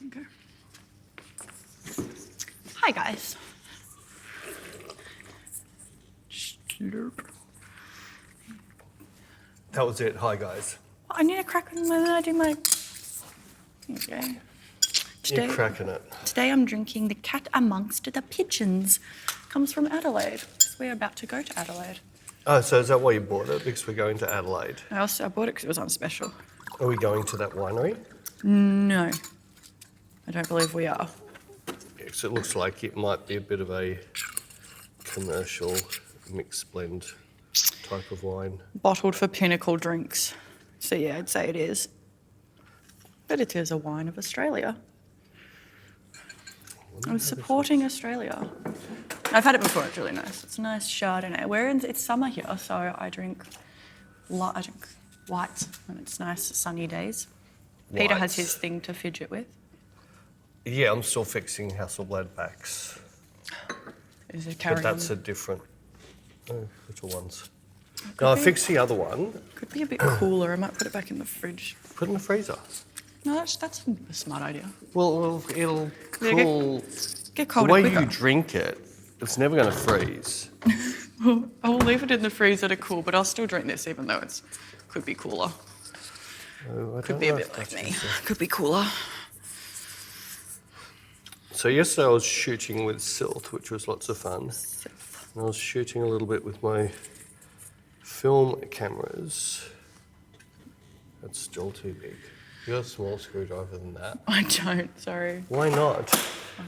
Okay. Hi, guys. Slurp. That was it. Hi, guys. I need a crack and then I do my... Okay. You're cracking it. Today I'm drinking the Cat Amongst the Pigeons. Comes from Adelaide. We're about to go to Adelaide. Oh, so is that why you bought it? Because we're going to Adelaide. I bought it because it was on special. Are we going to that winery? No. I don't believe we are. Because it looks like it might be a bit of a commercial mixed blend type of wine. Bottled for Pinnacle Drinks. So yeah, I'd say it is. But it is a wine of Australia. I'm supporting Australia. I've had it before, it's really nice. It's a nice Chardonnay. It's summer here, so I drink whites when it's nice sunny days. Whites. Peter has his thing to fidget with. Yeah, I'm still fixing Hasselblad backs. Is it But carrying? that's a different little ones. No, I fixed the other one. Could be a bit cooler. I might put it back in the fridge. Put it in the freezer. No, that's a smart idea. Well, it'll Yeah, cool. Get colder The way quicker. you drink it, it's never going to freeze. I will leave it in the freezer to cool, but I'll still drink this even though it could be cooler. Could be a bit like me. Could be cooler. So yesterday I was shooting with Silt, which was lots of fun. And I was shooting a little bit with my film cameras. That's still too big. You got a small screwdriver than that? I don't, sorry. Why not?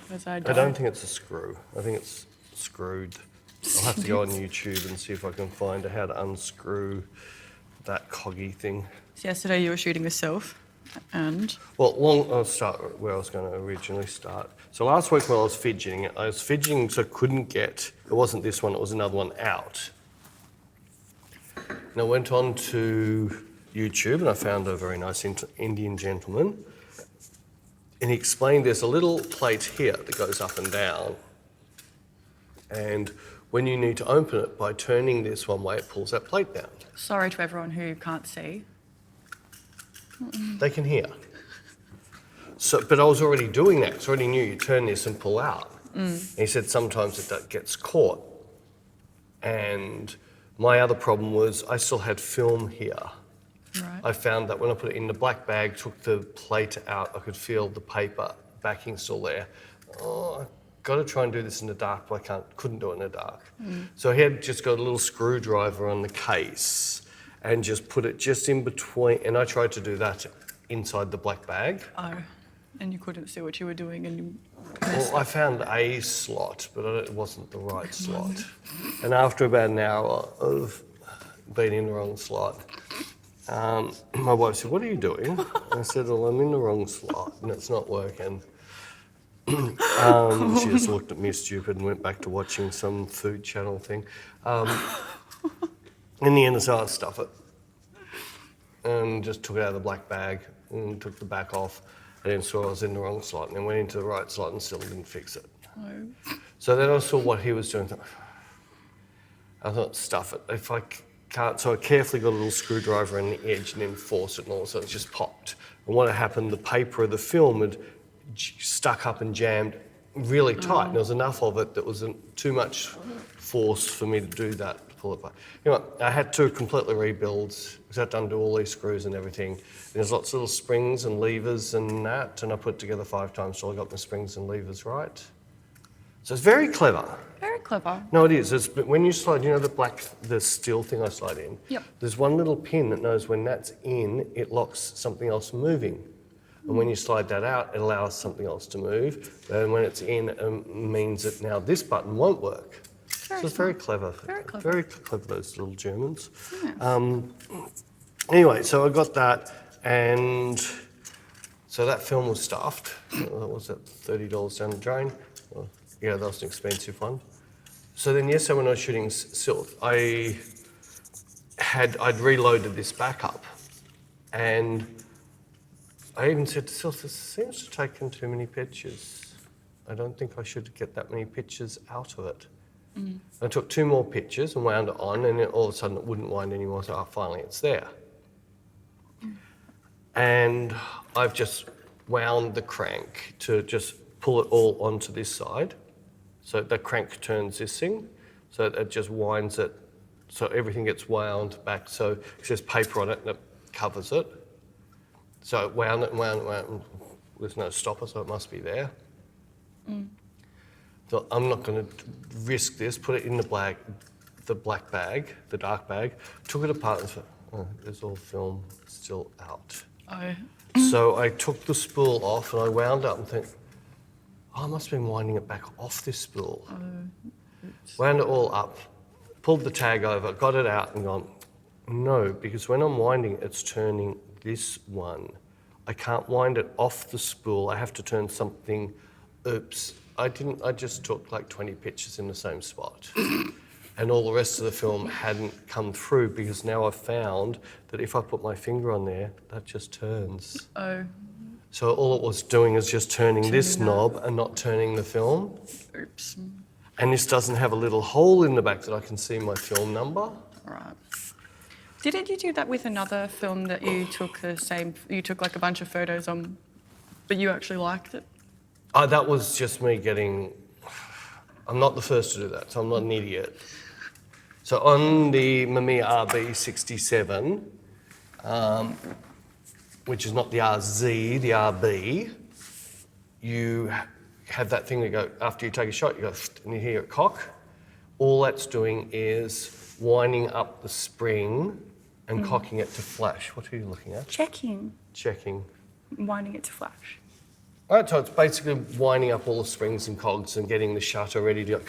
Because I I don't think it's a screw. I think it's screwed. I'll have to go on YouTube and see if I can find how to unscrew that coggy thing. So yesterday you were shooting yourself and... Well, I'll start where I was going to originally start. So last week when I was fidgeting so I couldn't get, it wasn't this one, it was another one out. And I went on to YouTube and I found a very nice Indian gentleman. And he explained there's a little plate here that goes up and down. And when you need to open it, by turning this one way, it pulls that plate down. Sorry to everyone who can't see. They can hear. So, but I was already doing that, so I already knew you turn this and pull out. And he said sometimes it gets caught. And my other problem was I still had film here. Right. I found that when I put it in the black bag, took the plate out, I could feel the paper backing still there. Oh, I've got to try and do this in the dark, but I couldn't do it in the dark. So he had just got a little screwdriver on the case and just put it just in between, and I tried to do that inside the black bag. Oh, and you couldn't see what you were doing and you... Well, I found a slot, but it wasn't the right slot. And after about an hour of being in the wrong slot, my wife said, "What are you doing?" And I said, "Well, I'm in the wrong slot and it's not working." She just looked at me stupid and went back to watching some food channel thing. In the end, I said, "I'll stuff it." And just took it out of the black bag and took the back off. And then saw I was in the wrong slot and then went into the right slot and still didn't fix it. Oh. So then I saw what he was doing. I thought, stuff it. If I can't, so I carefully got a little screwdriver on the edge and then forced it and all of a sudden it just popped. And what had happened, the paper of the film had stuck up and jammed really tight. And there was enough of it that wasn't too much force for me to do that. Pull it back. You know what, I had to completely rebuild because I had to undo all these screws and everything. There's lots of little springs and levers and that, and I put it together 5 times till I got the springs and levers right. So it's very clever. Very clever. No, it is. When you slide, you know the steel thing I slide in? Yep. There's one little pin that knows when that's in, it locks something else moving. And when you slide that out, it allows something else to move. And when it's in, it means that now this button won't work. So it's very clever. Very clever. Very clever, those little Germans. Yeah. Anyway, so I got that, and so that film was stuffed. What was that, $30 down the drain? Well, yeah, that was an expensive one. So then yesterday when I was shooting Silt, I'd reloaded this back up, and I even said to Silt, "This seems to have taken too many pictures. I don't think I should get that many pictures out of it." I took 2 more pictures and wound it on, and then all of a sudden it wouldn't wind anymore, so finally it's there. And I've just wound the crank to just pull it all onto this side. So the crank turns this thing, so it just winds it, so everything gets wound back. So there's paper on it and it covers it. So it wound it and wound it, and there's no stopper, so it must be there. So I'm not going to risk this. Put it in the black bag, the dark bag. Took it apart and said, "Oh, there's all film still out." Oh. So I took the spool off and I wound up and think, "Oh, I must have been winding it back off this spool." Wound it all up, pulled the tag over, got it out, and gone, "No, because when I'm winding, it's turning this one. I can't wind it off the spool. I have to turn something." Oops. I just took like 20 pictures in the same spot. And all the rest of the film hadn't come through because now I've found that if I put my finger on there, that just turns. Oh. So all it was doing is just turning this knob and not turning the film. Oops. And this doesn't have a little hole in the back that I can see my film number. Right. Didn't you do that with another film that you took you took like a bunch of photos on, but you actually liked it? That was just me I'm not the first to do that, so I'm not an idiot. So on the Mamiya RB67, which is not the RZ, the RB, you have that thing that go, after you take a shot, you go, and you hear it cock. All that's doing is winding up the spring and cocking it to flash. What are you looking at? Checking. Winding it to flash. All right, so it's basically winding up all the springs and cogs and getting the shutter ready to go.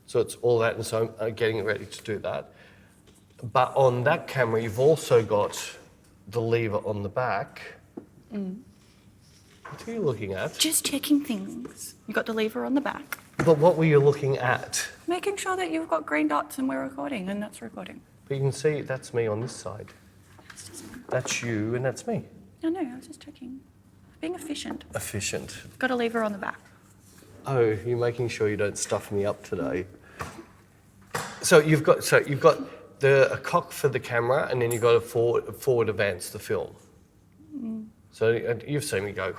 So it's all that, and so I'm getting it ready to do that. But on that camera, you've also got the lever on the back. What are you looking at? Just checking things. You got the lever on the back. But what were you looking at? Making sure that you've got green dots and we're recording, and that's recording. But you can see that's me on this side. That's you, and that's me. No, I was just checking. Being efficient. Efficient. Got a lever on the back. Oh, you're making sure you don't stuff me up today. So you've got a cock for the camera, and then you've got a forward advance the film. So you've seen me go.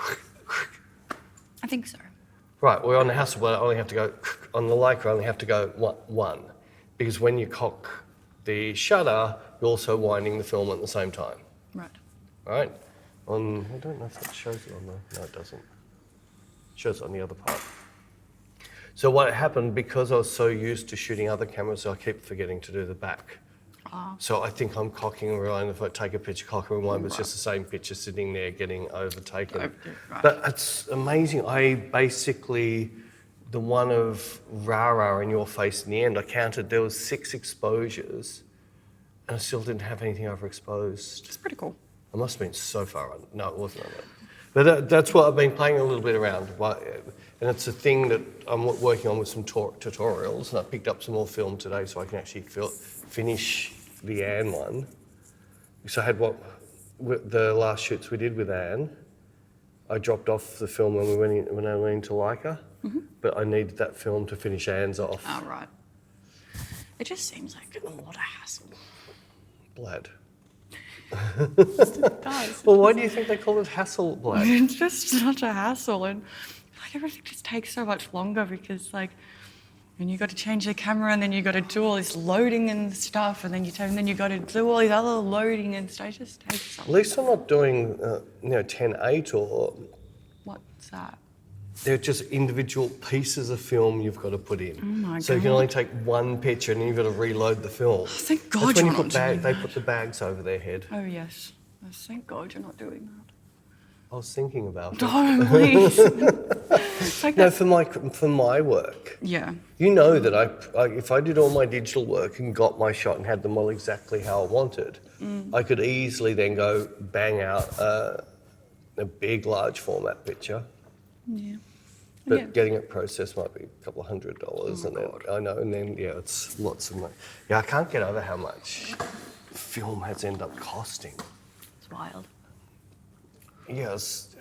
I think so. Right, we're on the Hasselblad, I only have to go, on the Leica, I only have to go one. Because when you cock the shutter, you're also winding the film at the same time. Right. Right? I don't know if that shows it on the, no it doesn't. It shows it on the other part. So what happened, because I was so used to shooting other cameras, I keep forgetting to do the back. So I think I'm cocking and rewinding. If I take a picture, cock and rewind, but it's just the same picture sitting there getting overtaken. Right. But it's amazing. I basically, the one of rah-rah in your face in the end, I counted, there was 6 exposures and I still didn't have anything overexposed. It's pretty cool. I must have been so far on. No, it wasn't on it. But that's what I've been playing a little bit around. And it's a thing that I'm working on with some tutorials. And I picked up some more film today so I can actually finish the Anne one. So I had the last shoots we did with Anne. I dropped off the film when I went into Leica. But I needed that film to finish Anne's off. Oh, right. It just seems like a lot of hassle. Blad. It does. Well, why do you think they call it Hasselblad? It's just such a hassle, and like everything just takes so much longer because and you got to change the camera, and then you got to do all this loading and stuff, and then you got to do all these other loading and stuff. It just takes so At least I'm not doing 10:8 or. What's that? They're just individual pieces of film you've got to put in. Oh my so you can only take one picture and then you've got to reload the film. Oh, thank God That's when you're you not put doing They that. put the bags over their head. Oh yes. Thank God you're not doing that. I was thinking about it. Don't, please. It's like No, that. for my work. Yeah. You know that if I did all my digital work and got my shot and had them all exactly how I wanted, I could easily then go bang out a big, large format picture. Yeah. But getting it processed might be a couple of $100, and then I know, and then it's lots of money. Yeah, I can't get over how much film has ended up costing. It's wild. Yes,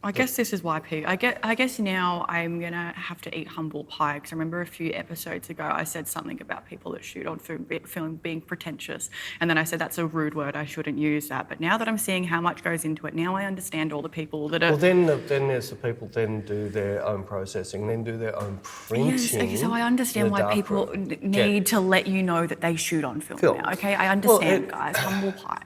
I guess this is why I guess now I'm going to have to eat humble pie, because I remember a few episodes ago I said something about people that shoot on film being pretentious, and then I said that's a rude word, I shouldn't use that. But now that I'm seeing how much goes into it, now I understand all the people that are... Well, then there's the people then do their own processing, then do their own printing. Yes, okay, so I understand why people need to let you know that they shoot on film now, okay? I understand, guys, humble pie.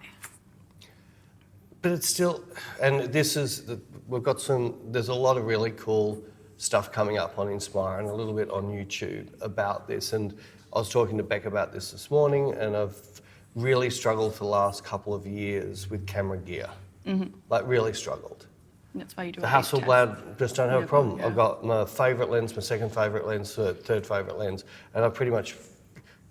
But it's still, and there's a lot of really cool stuff coming up on Inspire and a little bit on YouTube about this. And I was talking to Bec about this morning, and I've really struggled for the last couple of years with camera gear. Like, really struggled. And that's why you do the Hasselblad, just don't have a problem. I've got my favourite lens, my second favourite lens, third favourite lens, and I pretty much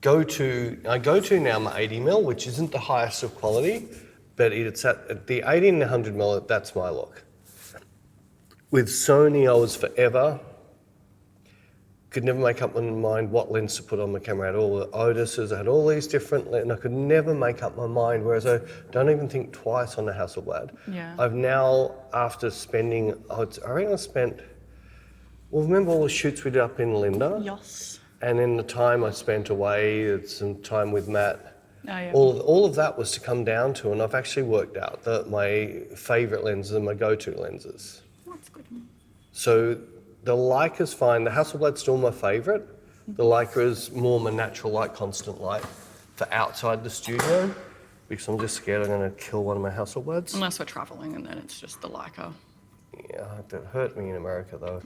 go to now my 80mm, which isn't the highest of quality, but it's at the 18 and 100mm, that's my look. With Sony, I was forever, could never make up my mind what lens to put on my camera. I had all the Otis's, I had all these different lenses, and I could never make up my mind, whereas I don't even think twice on the Hasselblad. Yeah. I've now, after spending, I reckon I spent, well, remember all the shoots we did up in Linda? Yes. And then the time I spent away, some time with Matt, yeah. all of that was to come down to, and I've actually worked out that my favourite lenses are my go-to lenses. That's good. So the Leica's fine. The Hasselblad's still my favourite. The Leica is more my natural light, constant light for outside the studio, because I'm just scared I'm going to kill one of my Hasselblads. Unless we're travelling, and then it's just the Leica. Yeah, that hurt me in America though.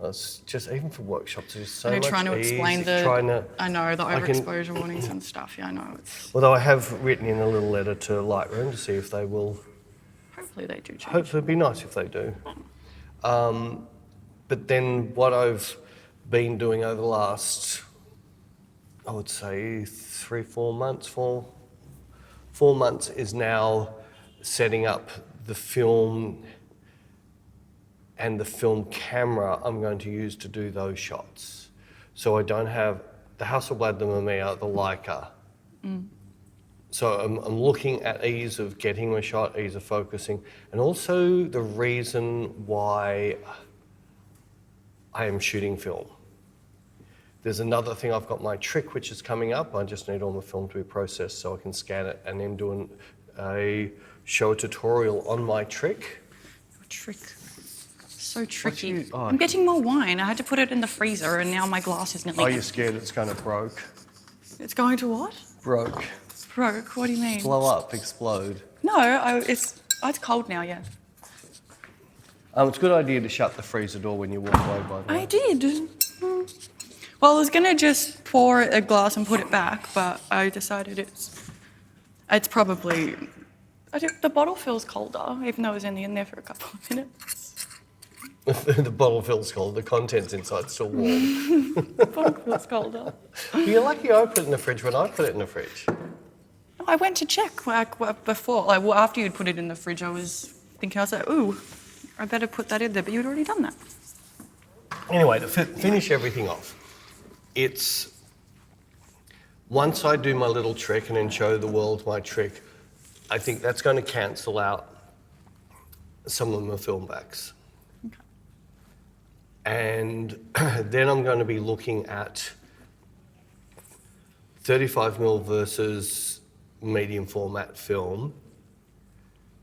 It's just, even for workshops, it's so much trying to explain the overexposure warnings and stuff. Yeah, I know. Although I have written in a little letter to Lightroom to see if they will. Hopefully they do change. Hopefully it'd be nice if they do. But then what I've been doing over the last, I would say 4 months, 4 months, is now setting up the film and the film camera I'm going to use to do those shots. So I don't have the Hasselblad, the Mamiya, the Leica. So I'm looking at ease of getting my shot, ease of focusing, and also the reason why I am shooting film. There's another thing, I've got my trick which is coming up. I just need all my film to be processed so I can scan it and then do show a tutorial on my trick. Your trick. So tricky. I'm getting more wine. I had to put it in the freezer and now my glass is nearly... Are you scared it's going to broke? It's going to what? Broke. Broke? What do you mean? Blow up, explode. No, it's cold now, yeah. It's a good idea to shut the freezer door when you walk away, by the way. I did. Well, I was going to just pour a glass and put it back, but I decided it's probably... the bottle feels colder, even though it was only in there for a couple of minutes. The bottle feels cold, the contents inside's still warm. The bottle feels colder. You're lucky I put it in the fridge when I put it in the fridge. I went to check before, after you'd put it in the fridge, I was like, ooh, I better put that in there, but you'd already done that. Anyway, to finish everything off, it's once I do my little trick and then show the world my trick, I think that's going to cancel out some of my film backs. Okay. And then I'm going to be looking at 35mm versus medium format film,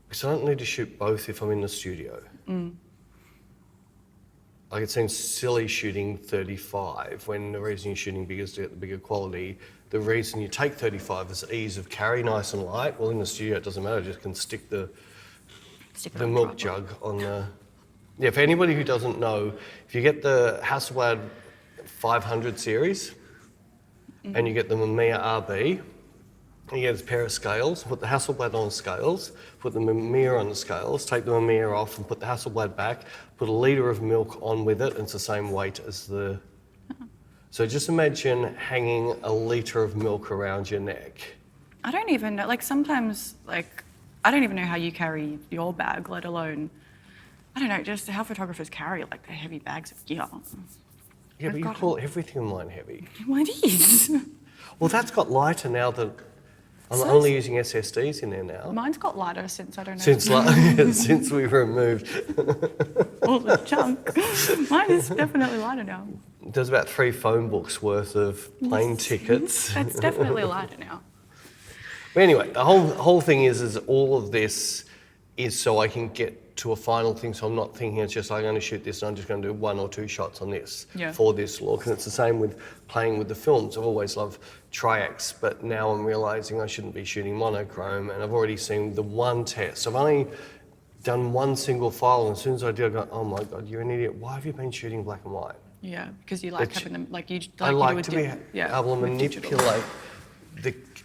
because I don't need to shoot both if I'm in the studio. Like, it seems silly shooting 35 when the reason you're shooting bigger is to get the bigger quality. The reason you take 35 is ease of carry, nice and light. Well, in the studio it doesn't matter, I just can stick the milk jug on the... Yeah, for anybody who doesn't know, if you get the Hasselblad 500 series and you get the Mamiya RB, you get a pair of scales, put the Hasselblad on scales, put the Mamiya on the scales, take the Mamiya off and put the Hasselblad back, put a litre of milk on with it, and it's the same weight as the... So just imagine hanging a litre of milk around your neck. I don't even know, sometimes, I don't even know how you carry your bag, let alone, I don't know, just how photographers carry, the heavy bags of gear. Yeah, but you call everything in mine heavy. Well, it is. Well, that's got lighter now that... I'm only using SSDs in there now. Mine's got lighter since I don't know. Since we've removed all the junk. Mine is definitely lighter now. There's about 3 phone books worth of plane tickets. It's definitely lighter now. But anyway, the whole thing is all of this is so I can get to a final thing. So I'm not thinking it's just I'm going to shoot this and I'm just going to do 1 or 2 shots on this for this look. And it's the same with playing with the films. I've always loved triacs, but now I'm realising I shouldn't be shooting monochrome. And I've already seen the one test. I've only done 1 single file, and as soon as I did, I go, oh my God, you're an idiot. Why have you been shooting black and white? Yeah, because you like having them, I like to be able to manipulate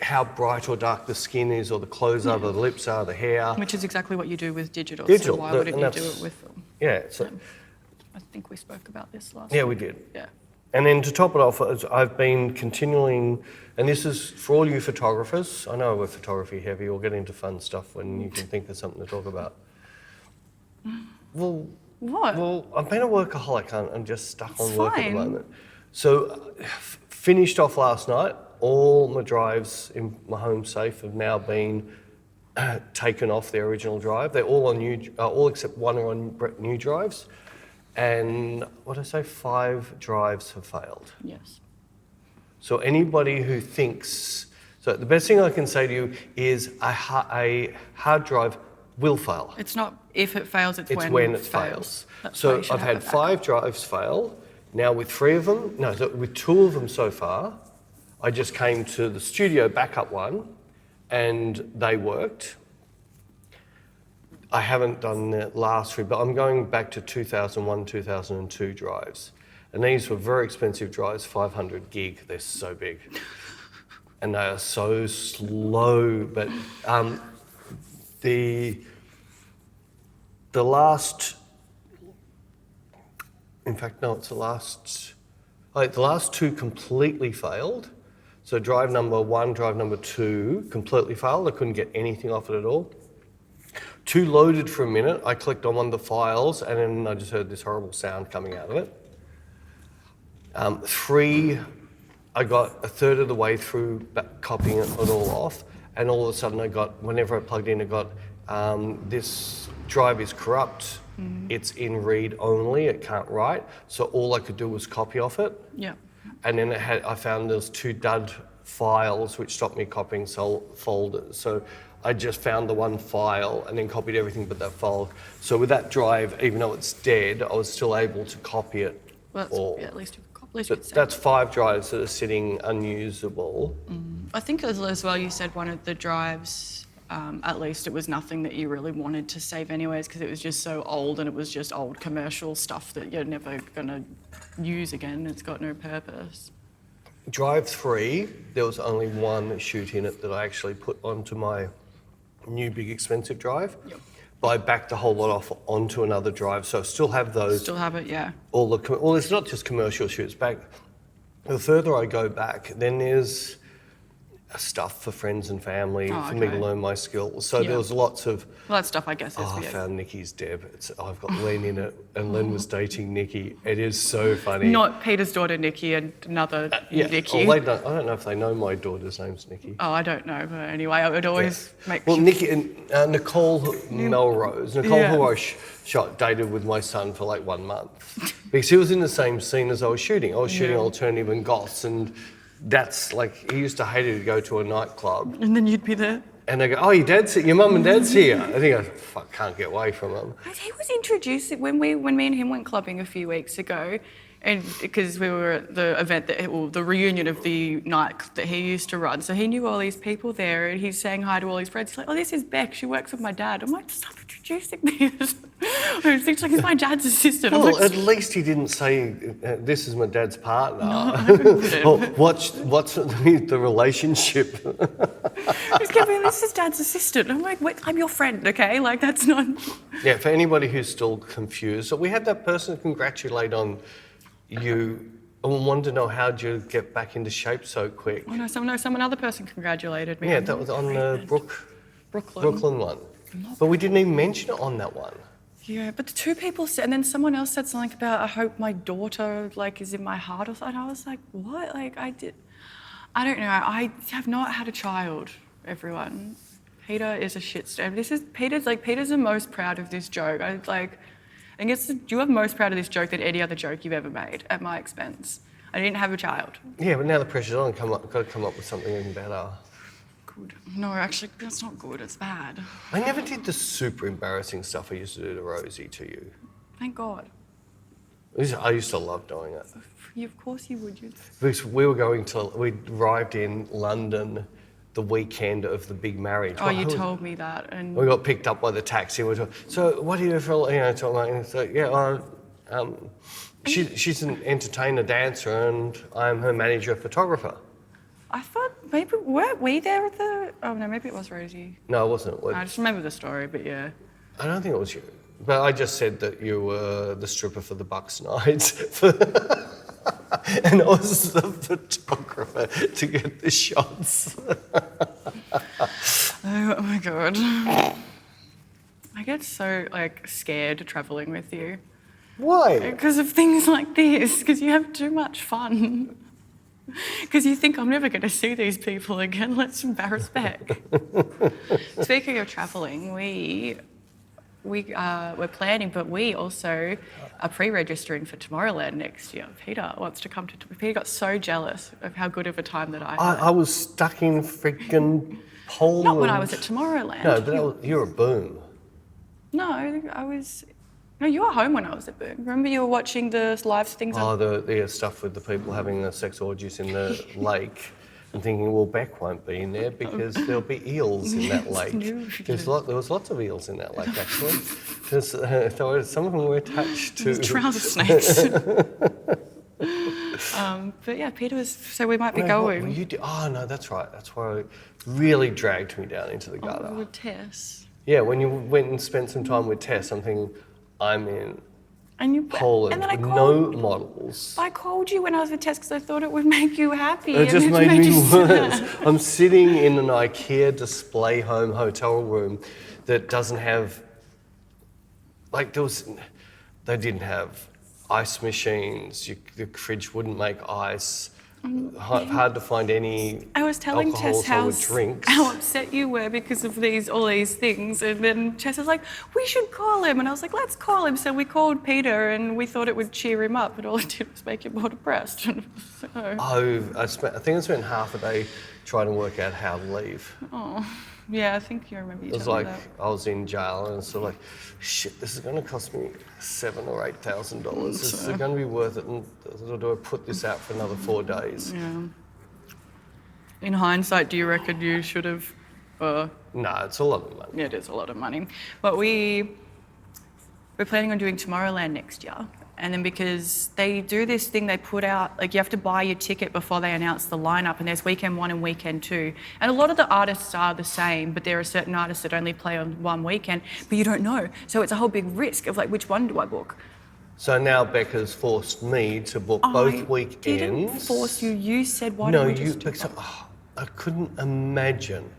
how bright or dark the skin is, or the clothes are, the lips are, the hair. Which is exactly what you do with digital. So why wouldn't you do it with film? Yeah. So, I think we spoke about this last Yeah, week. we did. Yeah. And then to top it off, I've been continuing, and this is for all you photographers. I know we're photography heavy. We'll get into fun stuff when you can think of something to talk about. Well, what? Well, I've been a workaholic. I'm just stuck on work at the fine. moment. So, finished off last night. All my drives in my home safe have now been taken off their original drive. They're all on all except 1 are on new drives. And what did I say? 5 drives have failed. Yes. So anybody who thinks, so the best thing I can say to you is a hard drive will fail. It's not if it fails, it's when it fails. So I've had 5 drives fail. Now with 3 of them, with 2 of them so far, I just came to the studio backup one and they worked. I haven't done the last 3, but I'm going back to 2001, 2002 drives. And these were very expensive drives, 500 gig. They're so big. And they are so slow. But the last, in fact, no, it's the last 2 completely failed. So drive number 1, drive number 2 completely failed. I couldn't get anything off it at all. 2 loaded for a minute. I clicked on one of the files and then I just heard this horrible sound coming out of it. 3, I got a third of the way through copying it all off, and all of a sudden whenever I plugged in, I got, this drive is corrupt. It's in read only, it can't write. So all I could do was copy off it. Yeah. And then I found there's 2 dud files which stopped me copying folders. So I just found the 1 file and then copied everything but that file. So with that drive, even though it's dead, I was still able to copy it. Well, at least you could say. That's 5 drives that are sitting unusable. I think as well you said one of the drives, at least it was nothing that you really wanted to save anyways, because it was just so old and it was just old commercial stuff that you're never going to use again. It's got no purpose. Drive 3, there was only 1 shoot in it that I actually put onto my new big expensive drive. Yep. But I backed the whole lot off onto another drive, so I still have those. Still have it, yeah. Well, it's not just commercial shoots back. The further I go back, then there's stuff for friends and family, for me to learn my skills. So there was lots of... Well, that stuff, I guess, is I found Nikki's Deb. I've got Len in it, and Len was dating Nikki. It is so funny. Not Peter's daughter, Nikki, and another Nikki. Well, I don't know if they know my daughter's name's Nikki. Oh, I don't know, but anyway, I would always make Well, sure... Nikki and Nicole Melrose. Nicole, who I dated with my son for like 1 month. Because he was in the same scene as I was shooting. I was shooting alternative and goths, and that's like, he used to hate it to go to a nightclub. And then you'd be there. And they go, oh, your mum and dad's here. I think I can't get away from them. He was introduced when me and him went clubbing a few weeks ago, and because we were at the event the reunion of the night that he used to run, so he knew all these people there, and he's saying hi to all his friends. He's like, "Oh, this is Bec. She works with my dad." I'm like, "Stop introducing me." It's like, he's my dad's assistant. Well, at least he didn't say, "This is my dad's partner." No, what's the relationship? He's giving, this is dad's assistant. I'm like, wait, I'm your friend, okay? Like, that's not... Yeah, for anybody who's still confused, so we had that person congratulate on you and wanted to know how'd you get back into shape so quick. Oh, no, some other person congratulated me. Yeah, that was on the Brooklyn one. But we didn't even mention it on that one. Yeah, but the 2 people said, and then someone else said something about, I hope my daughter, like, is in my heart or something. I was like, what? Like, I don't know. I have not had a child. everyone. Peter is a shitstorm. Peter's the most proud of this joke. I guess you are most proud of this joke than any other joke you've ever made at my expense. I didn't have a child. Yeah, but now the pressure's on. Got to come up with something even better. Good. No, actually, that's not good. It's bad. I never did the super embarrassing stuff I used to do to Rosie to you. Thank God. I used to love doing it. Of course you would. Because we arrived in London the weekend of the big marriage. Oh, you told me that. And we got picked up by the taxi. So what do you feel, she's an entertainer, dancer, and I'm her manager, photographer. I thought maybe, weren't we there at the... Oh, no, maybe it was Rosie. No, it wasn't. I just remember the story, but yeah. I don't think it was you. But I just said that you were the stripper for the Bucks nights. And I was the photographer to get the shots. Oh my God. I get so, scared travelling with you. Why? Because of things like this, because you have too much fun. Because you think, I'm never going to see these people again, let's embarrass Bec. Speaking of travelling, we're planning, but we also are pre-registering for Tomorrowland next year. Peter wants to come to... Peter got so jealous of how good of a time that I had. I was stuck in freaking Poland. Not when I was at Tomorrowland. No, but you were a boom. No, I was... No, you were home when I was at Boom. Remember you were watching the live things? Oh, the stuff with the people having the sex orgies in the lake. And thinking, well, Bec won't be in there because there'll be eels in that lake. There was lots of eels in that lake, actually. Some of them were attached to... Trouser snakes. But yeah, Peter was... So we might be going. You did, oh, no, that's right. That's why it really dragged me down into the gutter. Oh, with Tess. Yeah, when you went and spent some time with Tess, I'm thinking, I'm in Poland with no models. I called you when I was with Tess because I thought it would make you happy. It just made me worse. I'm sitting in an IKEA display home hotel room that doesn't have, they didn't have ice machines. The fridge wouldn't make ice. Hard to find any I was telling Tess how upset you were because of all these things, and then Tess was like, we should call him, and I was like, let's call him. So we called Peter and we thought it would cheer him up, but all it did was make him more depressed. I think I spent half a day trying to work out how to leave. Oh, yeah, I think you remember you It was telling like me that. I was in jail and it's sort of like, shit, this is going to cost me $7,000 or $8,000. Is it going to be worth it? And do I put this out for another 4 days? Yeah. In hindsight, do you reckon you should have? No, it's a lot of money. Yeah, it is a lot of money. But we're planning on doing Tomorrowland next year. And then because they do this thing, they put out, you have to buy your ticket before they announce the lineup, and there's weekend 1 and weekend 2. And a lot of the artists are the same, but there are certain artists that only play on one weekend, but you don't know. So it's a whole big risk of which one do I book? So now Bec has forced me to book both weekends. I didn't force you. You said why don't we just do both? I couldn't imagine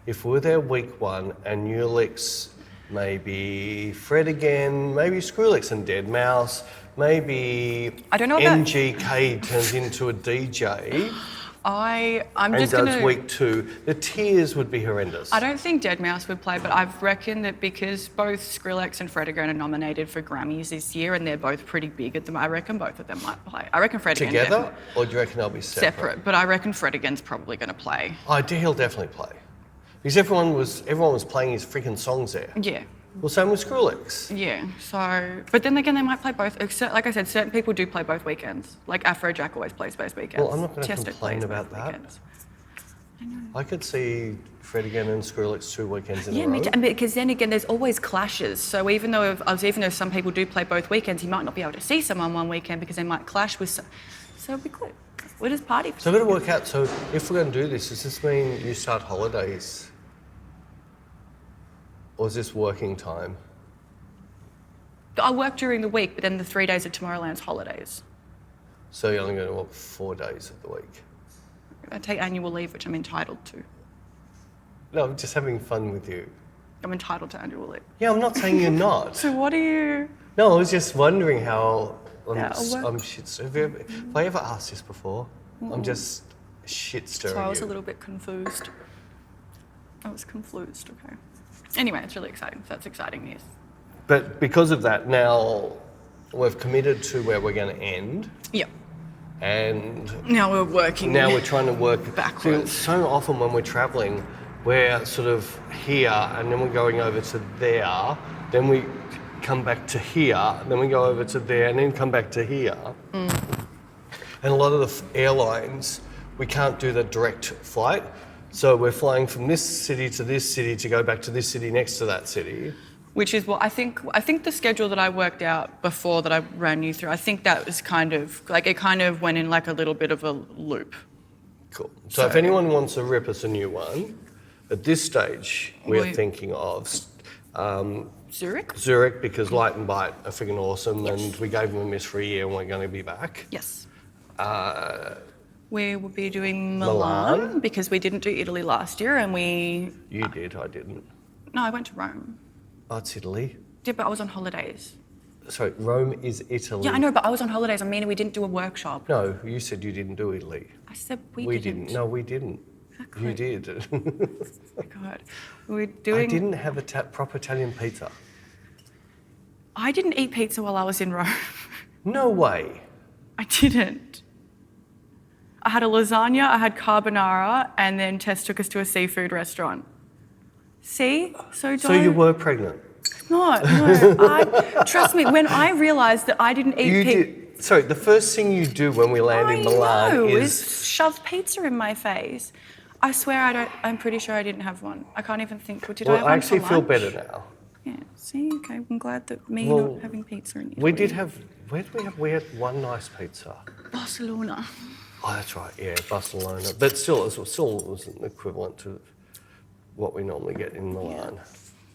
if we were there week 1 and Ulix, maybe Fred again, maybe Skrillex and Deadmau5, maybe I don't know about... MGK turns into a DJ and does week 2. The tears would be horrendous. I don't think Deadmau5 would play, but I've reckoned that because both Skrillex and Fred again are nominated for Grammys this year and they're both pretty big at them, I reckon both of them might play. I reckon Fred again together, or do you reckon they'll be separate? But I reckon Fred again's probably going to play. He'll definitely play. Because everyone was playing his freaking songs there. Yeah. Well, same with Skrillex. Yeah, but then again, they might play both. Like I said, certain people do play both weekends. Like Afrojack always plays both weekends. Well, I'm not going to complain about that. Weekends. I know. I could see Fred again and Skrillex 2 weekends in a row. Me too. Because then again, there's always clashes. So even though some people do play both weekends, you might not be able to see someone one weekend because they might clash with some. So it'd be good. We'll just party. So I've got to work out, so if we're going to do this, does this mean you start holidays? Or is this working time? I work during the week, but then the 3 days of Tomorrowland's holidays. So you're only going to work 4 days of the week? I take annual leave, which I'm entitled to. No, I'm just having fun with you. I'm entitled to annual leave. Yeah, I'm not saying you're not. So what are you... No, I was just wondering how... I'm shit. Have I ever asked this before? I'm just shit stirring So I was you. a little bit confused. I was confused. Okay. Anyway, it's really exciting. That's exciting news. But because of that, now we've committed to where we're going to end. Yeah. And now we're trying to work backwards. So often when we're traveling, we're sort of here and then we're going over to there, then we come back to here, then we go over to there and then come back to here. And a lot of the airlines, we can't do the direct flight. So we're flying from this city to this city to go back to this city next to that city. Which is what I think the schedule that I worked out before that I ran you through, I think that was kind of like it kind of went in like a little bit of a loop. Cool. So if anyone wants to rip us a new one, at this stage we're thinking of Zurich, because Light and Bite are freaking awesome, and we gave them a miss for a year and we're going to be back. Yes. We will be doing Milan because we didn't do Italy last year and we... You did, I didn't. No, I went to Rome. Oh, it's Italy. Yeah, but I was on holidays. Sorry, Rome is Italy. Yeah, I know, but I was on holidays. I mean, we didn't do a workshop. No, you said you didn't do Italy. I said we didn't. No, we didn't. Exactly. You did. Oh my God. We're doing... I didn't have a proper Italian pizza. I didn't eat pizza while I was in Rome. No way. I didn't. I had a lasagna, I had carbonara, and then Tess took us to a seafood restaurant. See? So you were pregnant? No. Trust me, when I realised that I didn't eat pizza... Sorry, the first thing you do when we land in Milan is shove pizza in my face. I swear I'm pretty sure I didn't have one. I can't even think. Did I have one I actually for feel lunch? better now. Yeah, see? Okay, I'm glad that not having pizza in Italy. We did have... Where did we have? We had one nice pizza. Barcelona. Oh, that's right, yeah, Barcelona. But still, it wasn't equivalent to what we normally get in Milan. Yeah.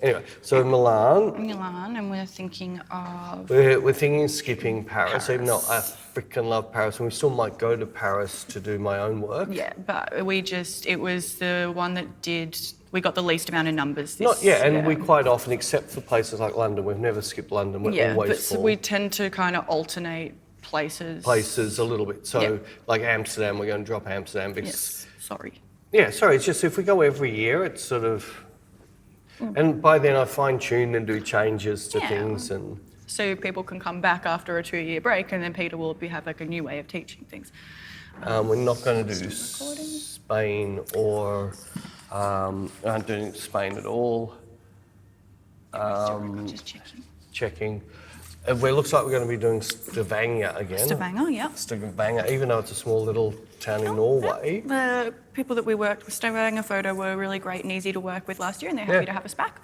Anyway, so Milan, and we're thinking of... We're thinking of skipping Paris, even though I freaking love Paris, and we still might go to Paris to do my own work. Yeah, but it was the one that we got the least amount of numbers this year. We quite often, except for places like London, we've never skipped London, we're always full. But we tend to kind of alternate places a little bit. So, like Amsterdam, we're going to drop Amsterdam because... Yes, sorry. Yeah, sorry, it's just if we go every year, it's sort of... And by then I fine-tune and do changes to things and... So people can come back after a 2-year break and then Peter will have like a new way of teaching things. We're not going to do Spain or... aren't doing Spain at all. Just checking. It looks like we're going to be doing Stavanger again. Stavanger, even though it's a small little town in Norway. The people that we worked with Stavanger Photo were really great and easy to work with last year and they're happy to have us back.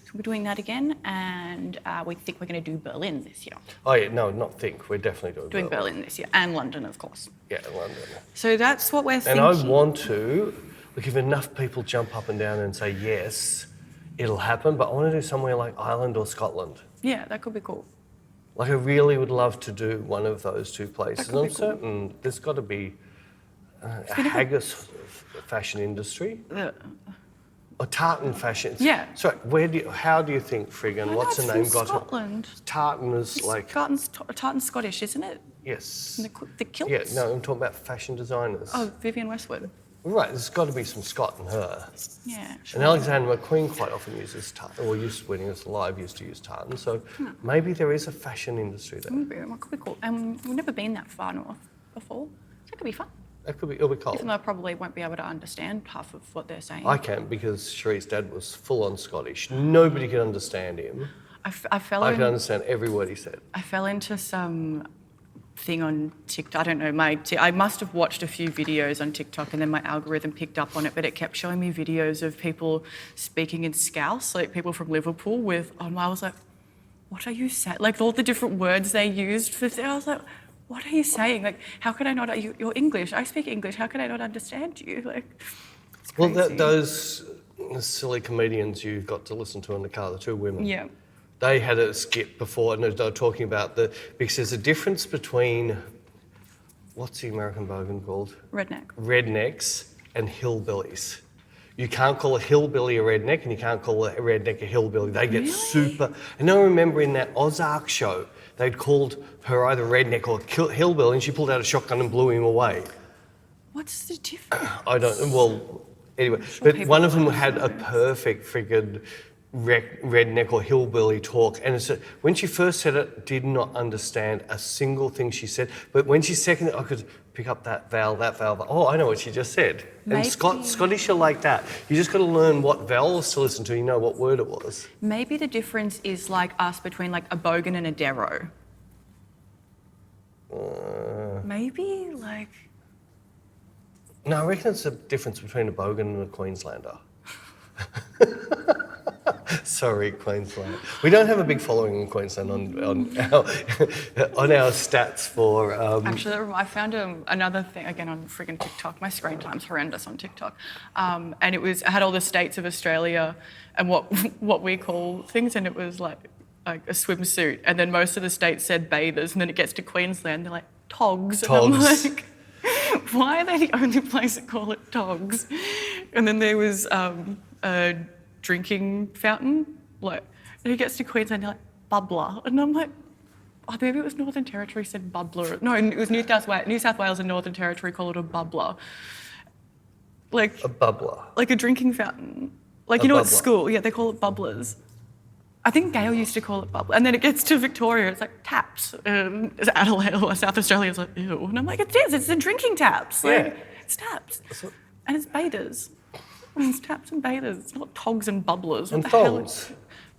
So we're doing that again and we think we're going to do Berlin this year. Oh yeah, no, not think. We're definitely doing Berlin this year and London, of course. Yeah, London. So that's what we're thinking. And I want to, if enough people jump up and down and say yes, it'll happen, but I want to do somewhere like Ireland or Scotland. Yeah, that could be cool. Like I really would love to do one of those two places. And I'm certain there's got to be a haggis fashion industry. Or tartan fashion. Yeah. So how do you think, friggin', what's the name got? Scotland. Tartan is like... Tartan's Scottish, isn't it? Yes. And the kilts? Yeah, no, I'm talking about fashion designers. Oh, Vivienne Westwood. Right, there's got to be some Scott in her. Yeah, sure. And Alexander McQueen quite often uses tartan, or when he was alive, used to use tartan. So maybe there is a fashion industry there. Maybe, it could be cool. And we've never been that far north before. So it could be fun. It'll be cold. Even though I probably won't be able to understand half of what they're saying. I can, because Cherie's dad was full-on Scottish. Nobody could understand him. I can understand every word he said. I fell into some thing on TikTok. I don't know, I must have watched a few videos on TikTok and then my algorithm picked up on it, but it kept showing me videos of people speaking in Scouse, like people from Liverpool I was like, what are you saying? Like all the different words they used for I was like, what are you saying? Like, how could I not, you're English, I speak English, how could I not understand you? Like, it's crazy. Well, those silly comedians you've got to listen to in the car, the two women. Yeah. They had a skit before and they were talking about because there's a difference between, what's the American bogan called? Rednecks and hillbillies. You can't call a hillbilly a redneck and you can't call a redneck a hillbilly. They get super... And I remember in that Ozark show, they'd called her either redneck or hillbilly and she pulled out a shotgun and blew him away. What's the difference? I don't... Well, Anyway, sure but people one of them like had a perfect friggin' redneck or hillbilly talk, and when she first said it, did not understand a single thing she said. But when she seconded it, I could pick up that vowel, that vowel. Oh, I know what she just said. Maybe. And Scottish are like that. You just got to learn what vowels to listen to. You know what word it was. Maybe the difference is like us between like a bogan and a darrow. Maybe like. No, I reckon it's a difference between a bogan and a Queenslander. Sorry, Queensland. We don't have a big following in Queensland on our stats for. Actually, I found another thing again on friggin' TikTok. My screen time's horrendous on TikTok, and it had all the states of Australia and what we call things, and it was like a swimsuit, and then most of the states said bathers, and then it gets to Queensland, they're like togs. And I'm like, why are they the only place that call it togs? And then there was a drinking fountain, like, and it gets to Queensland, they're like, bubbler. And I'm like, oh, maybe it was Northern Territory said bubbler. No, it was New South Wales and Northern Territory call it a bubbler. Like a bubbler. Like a drinking fountain. Like, at school, yeah, they call it bubblers. I think Gail used to call it bubbler. And then it gets to Victoria, it's like taps. Adelaide or South Australia is like, ew. And I'm like, it's the drinking taps. Like, Yeah. It's taps. And it's bathers. It's taps and bathers. It's not togs and bubblers. And thongs.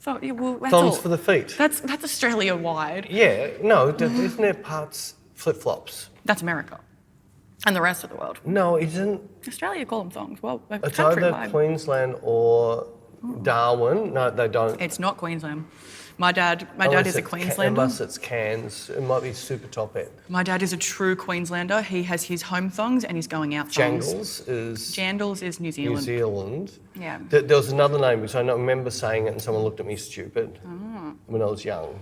Yeah, well, that's thongs all. for the feet. That's Australia-wide. Yeah, no, isn't there parts flip-flops? That's America. And the rest of the world. No, it isn't. Australia call them thongs. Well, It's either countrywide. Queensland or Darwin. No, they don't. It's not Queensland. My dad is a Queenslander. Unless it's Cairns. It might be super top end. My dad is a true Queenslander. He has his home thongs and his going out thongs. Jandals is New Zealand. New Zealand. Yeah. There was another name which I remember saying it and someone looked at me stupid when I was young.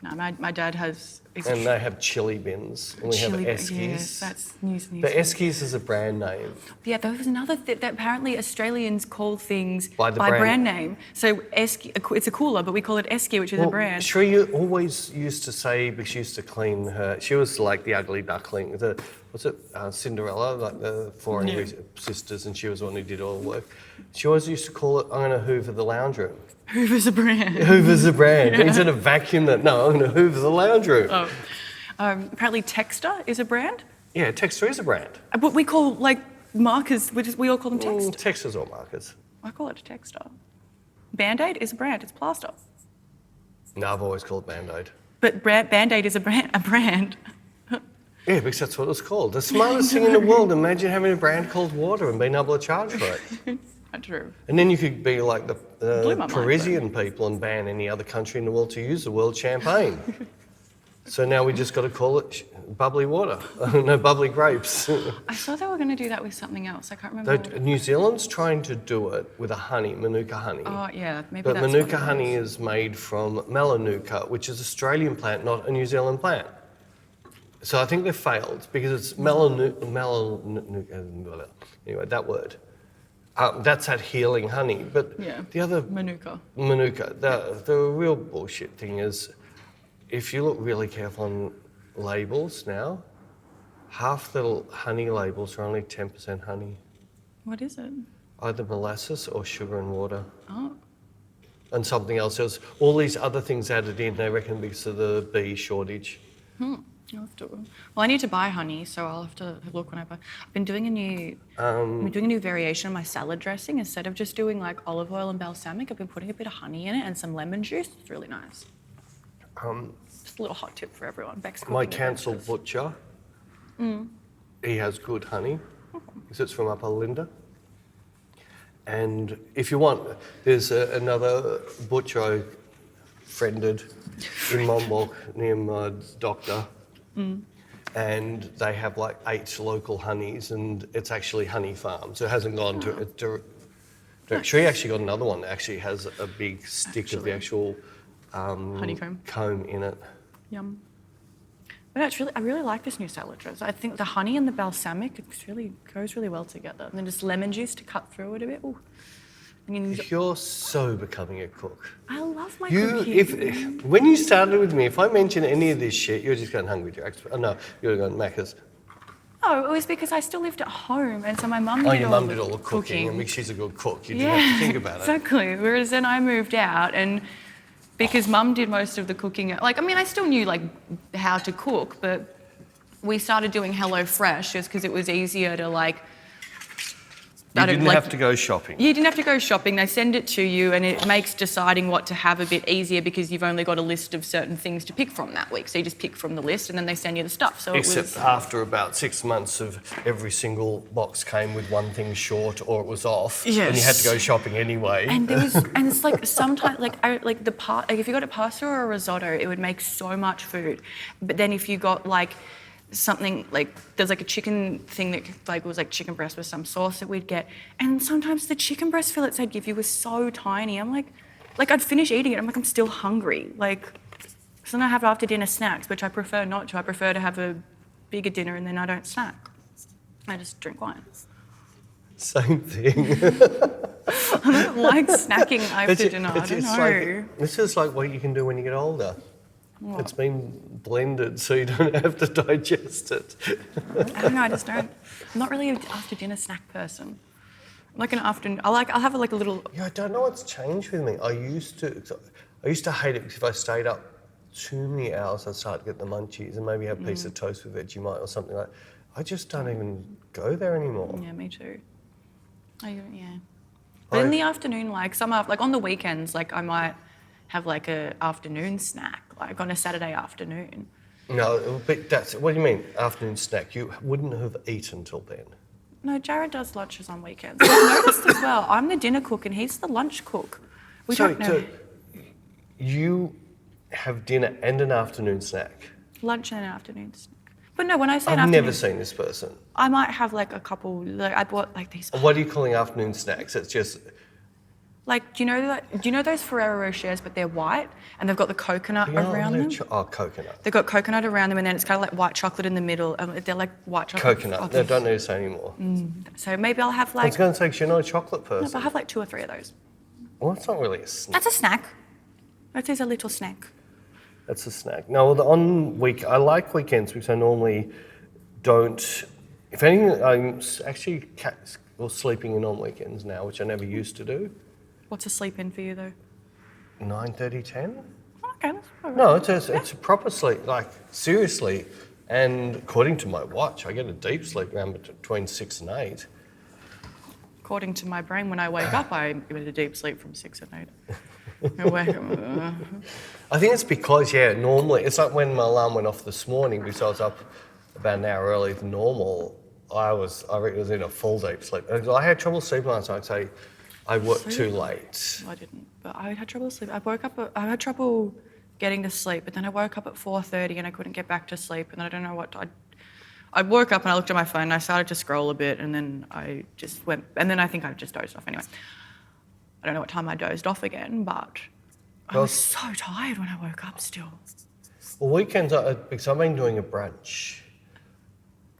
No, my dad has... And they have chili bins. And we have Eskies. Yes, that's New Zealand. But Eskies is a brand name. Yeah, there was another thing that apparently Australians call things by brand name. So Esky, it's a cooler, but we call it Esky, which is a brand. Shree always used to say, because she used to clean her, she was like the ugly duckling. Cinderella, like the four angry sisters, and she was the one who did all the work. She always used to call it, I'm going to hoover the lounge room. Hoover's a brand. Hoover's a brand. Yeah. Instead of vacuum that, no, I'm going to hoover the lounge room. Oh. Apparently Texter is a brand. Yeah, Texter is a brand. But we call, like, markers, we all call them Texter. Texters or markers. I call it a Texter. Band-Aid is a brand, it's plaster. No, I've always called Band-Aid. But Band-Aid is a brand. Yeah, because that's what it's called. The smartest thing in the world. Imagine having a brand called water and being able to charge for it. True. And then you could be like the Parisian people and ban any other country in the world to use the world champagne. So now we just got to call it bubbly water. No, bubbly grapes. I thought they were going to do that with something else. I can't remember. New Zealand's trying to do it with a honey, Manuka honey. Oh, yeah, maybe but that's Manuka honey is made from Melaleuca, which is an Australian plant, not a New Zealand plant. So I think they've failed because it's Melaleuca. Anyway, that word. That's that healing honey. But the other... Manuka. The real bullshit thing is, if you look really careful on labels now, half the honey labels are only 10% honey. What is it? Either molasses or sugar and water. Oh. And something else. There's all these other things added in, they reckon, because of the bee shortage. I'll have to. Well, I need to buy honey, so I'll have to look when I buy. I've been doing a new variation on my salad dressing. Instead of just doing like olive oil and balsamic, I've been putting a bit of honey in it and some lemon juice. It's really nice. Just a little hot tip for everyone. Beck's my cancelled butcher, he has good honey, because it's from Upper Linda. And if you want, there's another butcher I friended in Monbulk near my doctor. And they have like 8 local honeys, and it's actually honey farm, so it hasn't gone to She actually got another one that actually has a big stick of the actual honeycomb comb in it. Yum. But I really like this new salad dress. I think the honey and the balsamic goes really well together. And then just lemon juice to cut through it a bit. Ooh. You're so becoming a cook. I love my cooking. When you started with me, if I mention any of this shit, you're just going Hungry Jack's. Oh no, you're going Macca's. No, it was because I still lived at home, and so my mum did your mum did all the cooking, and because she's a good cook, you didn't have to think about it. Exactly. Whereas then I moved out, and because mum did most of the cooking, like, I mean, I still knew, like, how to cook, but we started doing HelloFresh just because it was easier to, like... You didn't have to go shopping. You didn't have to go shopping. They send it to you, and it makes deciding what to have a bit easier because you've only got a list of certain things to pick from that week. So you just pick from the list, and then they send you the stuff. So Except after about 6 months of every single box came with one thing short or it was off, and you had to go shopping anyway. And there was, and it's like sometimes, like if you got a pasta or a risotto, it would make so much food. But then if you got like something like there's like a chicken thing that like was like chicken breast with some sauce that we'd get, and sometimes the chicken breast fillets they'd give you was so tiny. I'm like I'd finish eating it. I'm like, I'm still hungry. Like, so then I have after dinner snacks, which I prefer not to. I prefer to have a bigger dinner and then I don't snack. I just drink wine. Same thing. I don't like snacking after dinner. I don't know. This is like what you can do when you get older. What? It's been blended so you don't have to digest it. I don't know, I just don't. I'm not really an after dinner snack person. I'm like an afternoon. I'll have like a little. Yeah, I don't know what's changed with me. I used to hate it because if I stayed up too many hours, I'd start to get the munchies and maybe have a piece of toast with Vegemite or something like that. I just don't even go there anymore. Yeah, me too. But in the afternoon, like on the weekends, like I might have like a afternoon snack, like on a Saturday afternoon. No, but what do you mean, afternoon snack? You wouldn't have eaten till then? No, Jared does lunches on weekends. I noticed as well, I'm the dinner cook and he's the lunch cook. We don't know. So you have dinner and an afternoon snack? Lunch and an afternoon snack. But no, when I say I've never seen this person. I might have like a couple, like I bought like these. What are you calling afternoon snacks? It's just... Like, do you know those Ferrero Rochers, but they're white and they've got the coconut around them? Coconut. They've got coconut around them and then it's kind of like white chocolate in the middle. They're like white chocolate. Coconut. They don't need to say anymore. So maybe I'll have like... I was going to say, 'cause you're not a chocolate person. No, but I'll have like 2 or 3 of those. Well, that's not really a snack. That's a snack. That is a little snack. That's a snack. No, I like weekends because I normally don't... If anything, I'm actually sleeping in on weekends now, which I never used to do. What's a sleep in for you though? 9:30, 10. Okay, that's all right. No, it's a proper sleep, like seriously. And according to my watch, I get a deep sleep around between 6 and 8. According to my brain, when I wake up, I get a deep sleep from 6 and 8. I wake up. I think it's because, normally, it's like when my alarm went off this morning because I was up about an hour earlier than normal. I reckon it was in a full deep sleep. I had trouble sleeping last night, so I worked too late. I didn't, but I had trouble sleeping. I had trouble getting to sleep, but then I woke up at 4:30 and I couldn't get back to sleep, and I don't know what. I woke up and I looked at my phone and I started to scroll a bit, and then I just went, and then I think I just dozed off anyway. I don't know what time I dozed off again, but I was so tired when I woke up still. Well, weekends, because I've been doing a brunch.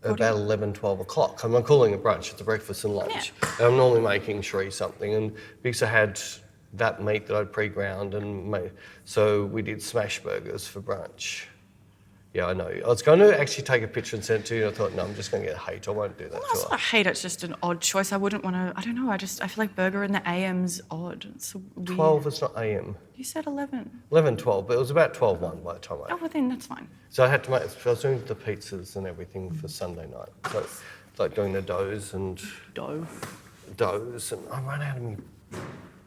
About 11, 12 o'clock. I'm not calling it brunch, it's a breakfast and lunch. Yeah. And I'm normally making Shree something, and because I had that meat that I'd pre-ground and made, so we did smash burgers for brunch. Yeah, I know. I was going to actually take a picture and send it to you, and I thought, no, I'm just going to get hate. I won't do that Well, to it's her. not hate, it's just an odd choice. I wouldn't want to, I don't know, I feel like burger in the AM's odd. It's weird. 12 is not AM. You said 11. 11, 12, but it was about 12:1 by the time Oh, well then that's fine. So I had to make, I was doing the pizzas and everything for Sunday night. So it's like doing the doughs, and I ran out of me.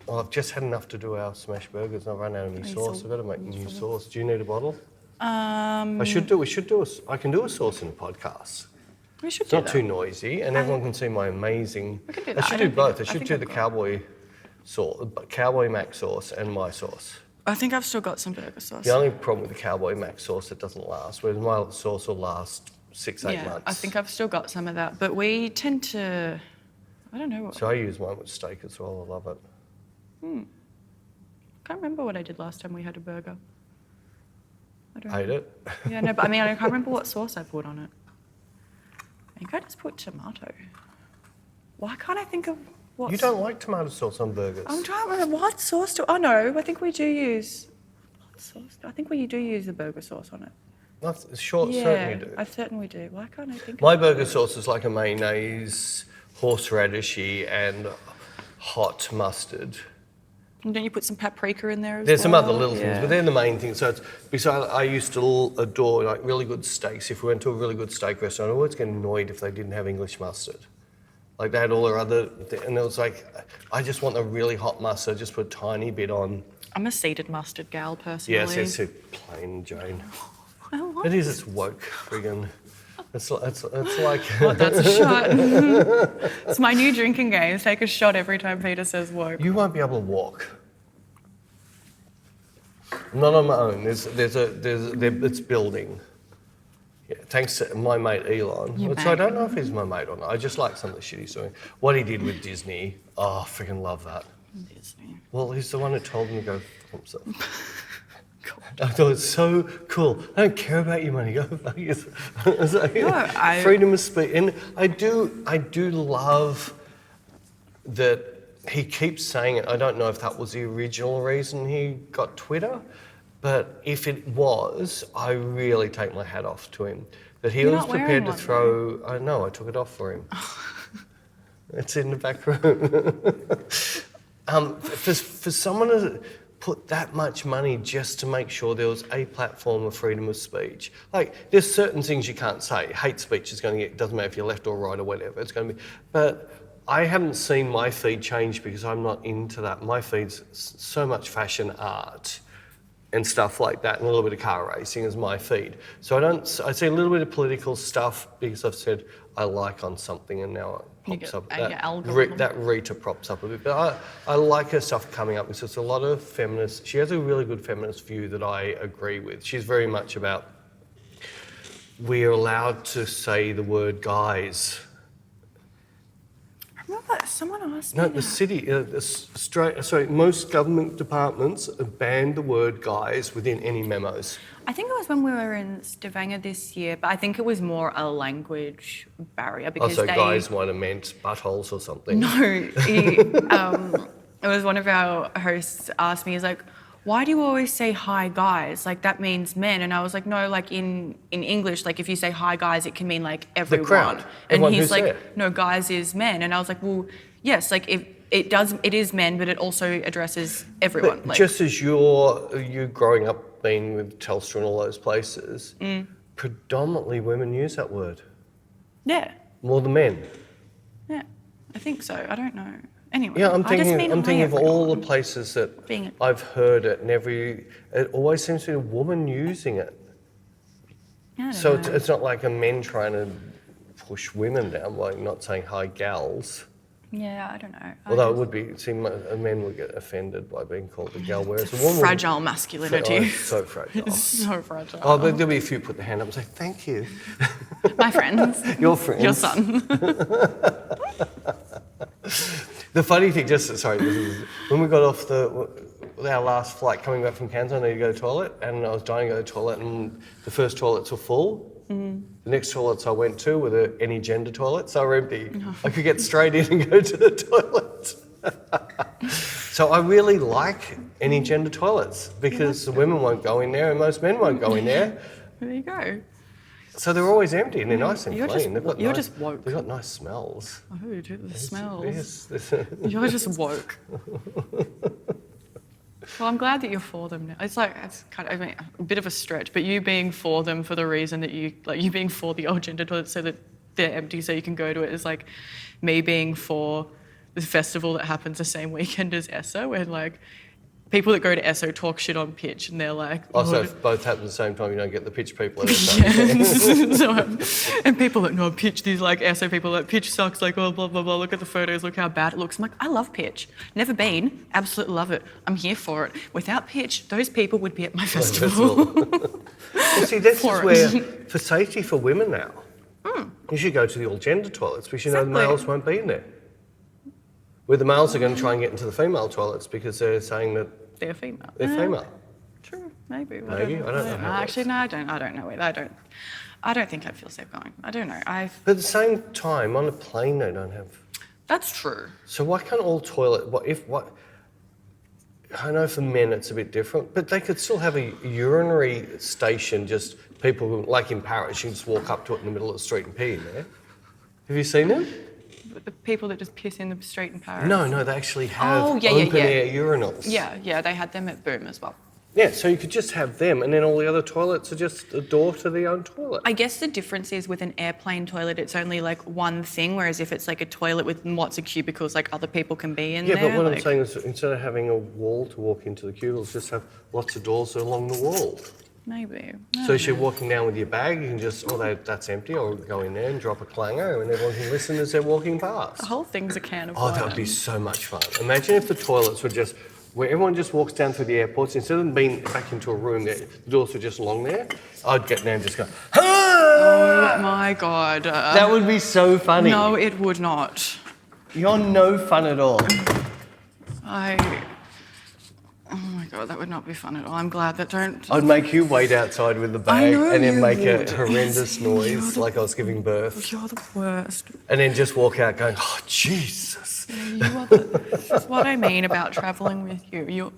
Well, I've just had enough to do our smash burgers, and I've run out of me sauce. I've got to make new sauce. Do you need a bottle? I can do a sauce in a podcast. We should It's not too noisy, and everyone can see my amazing... We could do I that. should do both. I should do the cowboy sauce, cowboy mac sauce and my sauce. I think I've still got some burger sauce. The only problem with the cowboy mac sauce, it doesn't last, whereas my sauce will last 6-8 months. I think I've still got some of that, but we tend to... I don't know what... So I use mine with steak as well. I love it. Can't remember what I did last time we had a burger. I don't Hate know. it. Yeah, no, but I mean, I can't remember what sauce I put on it. I think I just put tomato. Why can't I think of what... You don't like tomato sauce on burgers? I'm trying to remember what sauce do... Oh, no, I think we do use... What sauce? I think we do use the burger sauce on it. Certainly do. I certainly do. Why can't I think My of burger sauce is like a mayonnaise, horseradishy and hot mustard. And don't you put some paprika in there as There's well? some other little things, but they're the main things. So it's because I used to adore like really good steaks. If we went to a really good steak restaurant, I always get annoyed if they didn't have English mustard. Like they had all their other, and it was like, I just want a really hot mustard. Just put a tiny bit on. I'm a seeded mustard gal personally. Yes, it's a plain Jane. I love It is. It's woke, friggin'. It's like. Oh, that's a shot. It's my new drinking game. Take a shot every time Peter says woke. You won't be able to walk. Not on my own. It's building. Yeah, thanks to my mate Elon. Your Which I don't know if he's my mate or not. I just like some of the shit he's doing. What he did with Disney, I freaking love that. Disney. Well, he's the one who told him to go fuck himself. I thought it was so cool. I don't care about your money. Go fuck yourself. It's like, freedom of speech, and I do love that he keeps saying it. I don't know if that was the original reason he got Twitter, but if it was, I really take my hat off to him. That he was prepared to throw. I know. I took it off for him. It's in the back room. For someone to put that much money just to make sure there was a platform of freedom of speech. Like, there's certain things you can't say. Hate speech is going to get, doesn't matter if you're left or right or whatever, it's going to be. But I haven't seen my feed change because I'm not into that. My feed's so much fashion, art, and stuff like that, and a little bit of car racing is my feed. So I see a little bit of political stuff because I've said I like on something and now it pops up. That Rita props up a bit. But I like her stuff coming up because it's a lot of feminist. She has a really good feminist view that I agree with. She's very much about we're allowed to say the word guys. I remember someone asked me. No, the city, most government departments have banned the word guys within any memos. I think it was when we were in Stavanger this year, but I think it was more a language barrier because guys might have meant buttholes or something. No, it was one of our hosts asked me, he's like, why do you always say hi guys? Like that means men. And I was like, no, like in English, like if you say hi guys, it can mean like everyone. The crowd. And everyone he's like, there. no, guys is men. And I was like, well, yes, like if it is men, but it also addresses everyone. But just as you growing up being with Telstra and all those places, predominantly women use that word. Yeah. More than men. Yeah, I think so. I don't know. Anyway, yeah, I'm thinking of all the everyone. places that I've heard it, and it always seems to be a woman using it. I So don't know. it's not like a men trying to push women down, like not saying hi gals. Yeah, I don't know. Although it would be, men would get offended by being called a gal, whereas a woman. Fragile masculinity. It's so fragile. It's so fragile. Oh, but there'll be a few put their hand up and say, thank you. My friends. Your friends. Your son. The funny thing, when we got off our last flight coming back from Kansas, I needed to go to the toilet, and I was dying to go to the toilet, and the first toilets were full. Mm. The next toilets I went to were any gender toilets, so were empty. Oh. I could get straight in and go to the toilet. So I really like any gender toilets because the women won't go in there and most men won't go in there. There you go. So they're always empty and they're nice and clean. You're just woke. They've got nice smells. Oh, the smells. Yes. You're just woke. Well, I'm glad that you're for them now. It's kind of a bit of a stretch, but you being for them for the reason that you being for the old gender toilets so that they're empty so you can go to it is like me being for the festival that happens the same weekend as ESSO, where like people that go to ESSO talk shit on pitch and they're like... Oh, so if both happen at the same time, you don't get the pitch people at the same time. And people that know pitch, these like ESSO people like pitch sucks, like oh, blah, blah, blah, look at the photos, look how bad it looks. I'm like, I love pitch. Never been, absolutely love it. I'm here for it. Without pitch, those people would be at my festival. Well, see, this is where, for safety for women now, you should go to the all-gender toilets because you know the males won't be in there. Where the males are going to try and get into the female toilets because they're saying that they're female. They're female. True, maybe. Maybe, I don't know. Actually, no, I don't know it. I don't think I'd feel safe going. I don't know. But at the same time, on a plane, they don't have. That's true. So why can't all I know for men it's a bit different, but they could still have a urinary station, just people who, like in Paris, you can just walk up to it in the middle of the street and pee in there. Have you seen them? The people that just piss in the street in Paris. No, they actually have open air urinals. Yeah, they had them at Boom as well. Yeah, so you could just have them, and then all the other toilets are just a door to the own toilet. I guess the difference is with an airplane toilet, it's only like one thing, whereas if it's like a toilet with lots of cubicles, like other people can be in there. Yeah, but what I'm saying is instead of having a wall to walk into the cubicles, just have lots of doors along the wall. Maybe. So as you're walking down with your bag, you can just, that's empty, or go in there and drop a clanger, and everyone can listen as they're walking past. The whole thing's a can of Oh, that would be so much fun. Imagine if the toilets were just where everyone just walks down through the airports, instead of being back into a room, the doors are just along there, I'd get there and just go, oh my God. That would be so funny. No, it would not. You're no fun at all. Oh my God, that would not be fun at all. I'm glad that I'd make you wait outside with the bag and then make a would. horrendous noise like I was giving birth. You're the worst. And then just walk out going, oh, Jesus. That's what I mean about travelling with you.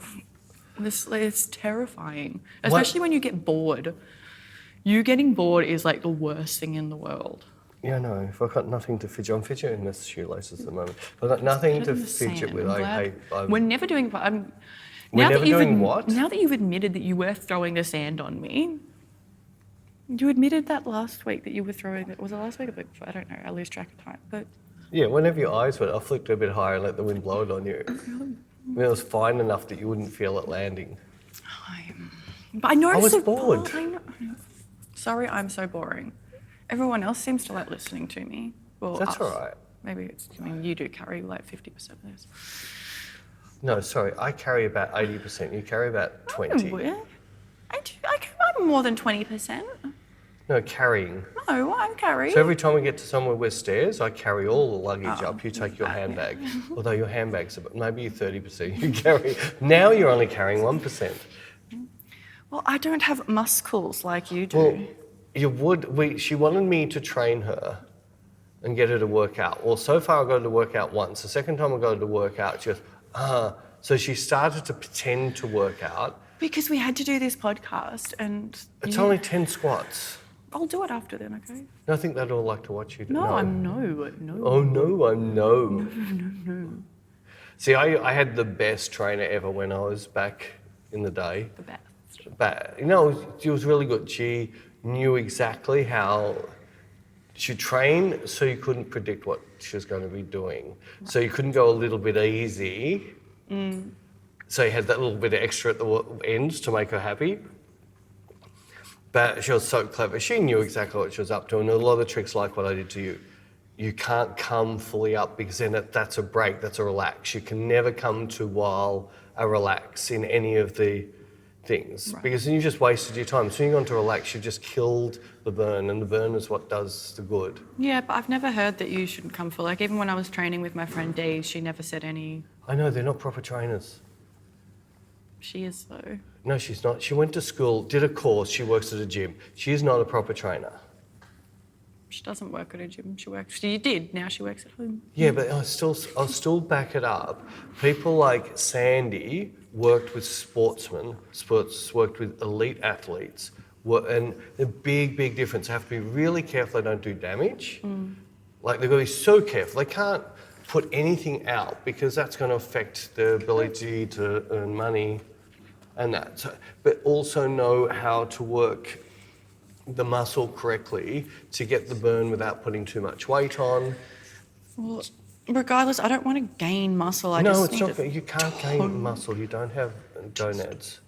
It's terrifying, especially when you get bored. You getting bored is like the worst thing in the world. Yeah, no, if I've got nothing to fidget, I'm fidgeting the shoelaces at the moment. I've got nothing to fidget with. We're never doing... We're never doing what? Now that you've admitted that you were throwing the sand on me, you admitted that last week that you were throwing it. Was it last week or the week before? I don't know. I lose track of time. But yeah, whenever your eyes went, I flicked it a bit higher and let the wind blow it on you. I mean, it was fine enough that you wouldn't feel it landing. But I noticed I was bored. Sorry, I'm so boring. Everyone else seems to like listening to me. Well, that's all right. Maybe you do carry like 50% of this. No, sorry, I carry about 80%. You carry about 20. I'm more than 20%. No, carrying. No, I'm carrying. So every time we get to somewhere with stairs, I carry all the luggage up. You take your handbag. Although your handbag's maybe 30%. You carry. Now you're only carrying 1%. Well, I don't have muscles like you do. Well, you would. She wanted me to train her and get her to work out. Well, so far I got her to work out once. The second time I got her to work out, she goes, so she started to pretend to work out. Because we had to do this podcast and... It's only 10 squats. I'll do it after then, okay? No, I think they'd all like to watch you do it. No. Oh, no, I'm no. No. See, I had the best trainer ever when I was back in the day. The best. But, she was really good. She knew exactly how... She trained so you couldn't predict what she was going to be doing. So you couldn't go a little bit easy. So you had that little bit of extra at the ends to make her happy. But she was so clever. She knew exactly what she was up to, and a lot of the tricks like what I did to you. You can't come fully up because then that's a break, that's a relax. You can never come to while a relax in any of the things, because then you just wasted your time. As soon as you want to relax, you've just killed the burn, and the burn is what does the good. Yeah, but I've never heard that you shouldn't come full. Like, even when I was training with my friend Dee, she never said any... I know, they're not proper trainers. She is, though. No, she's not. She went to school, did a course, she works at a gym. She is not a proper trainer. She doesn't work at a gym. She did, now she works at home. Yeah, but I'll still back it up. People like Sandy worked with sportsmen, worked with elite athletes, and the big difference. They have to be really careful they don't do damage. Like, they've got to be so careful. They can't put anything out because that's going to affect their ability to earn money and that. So, but also know how to work the muscle correctly to get the burn without putting too much weight on. Well, regardless, I don't want to gain muscle. You can't gain muscle. You don't have gonads.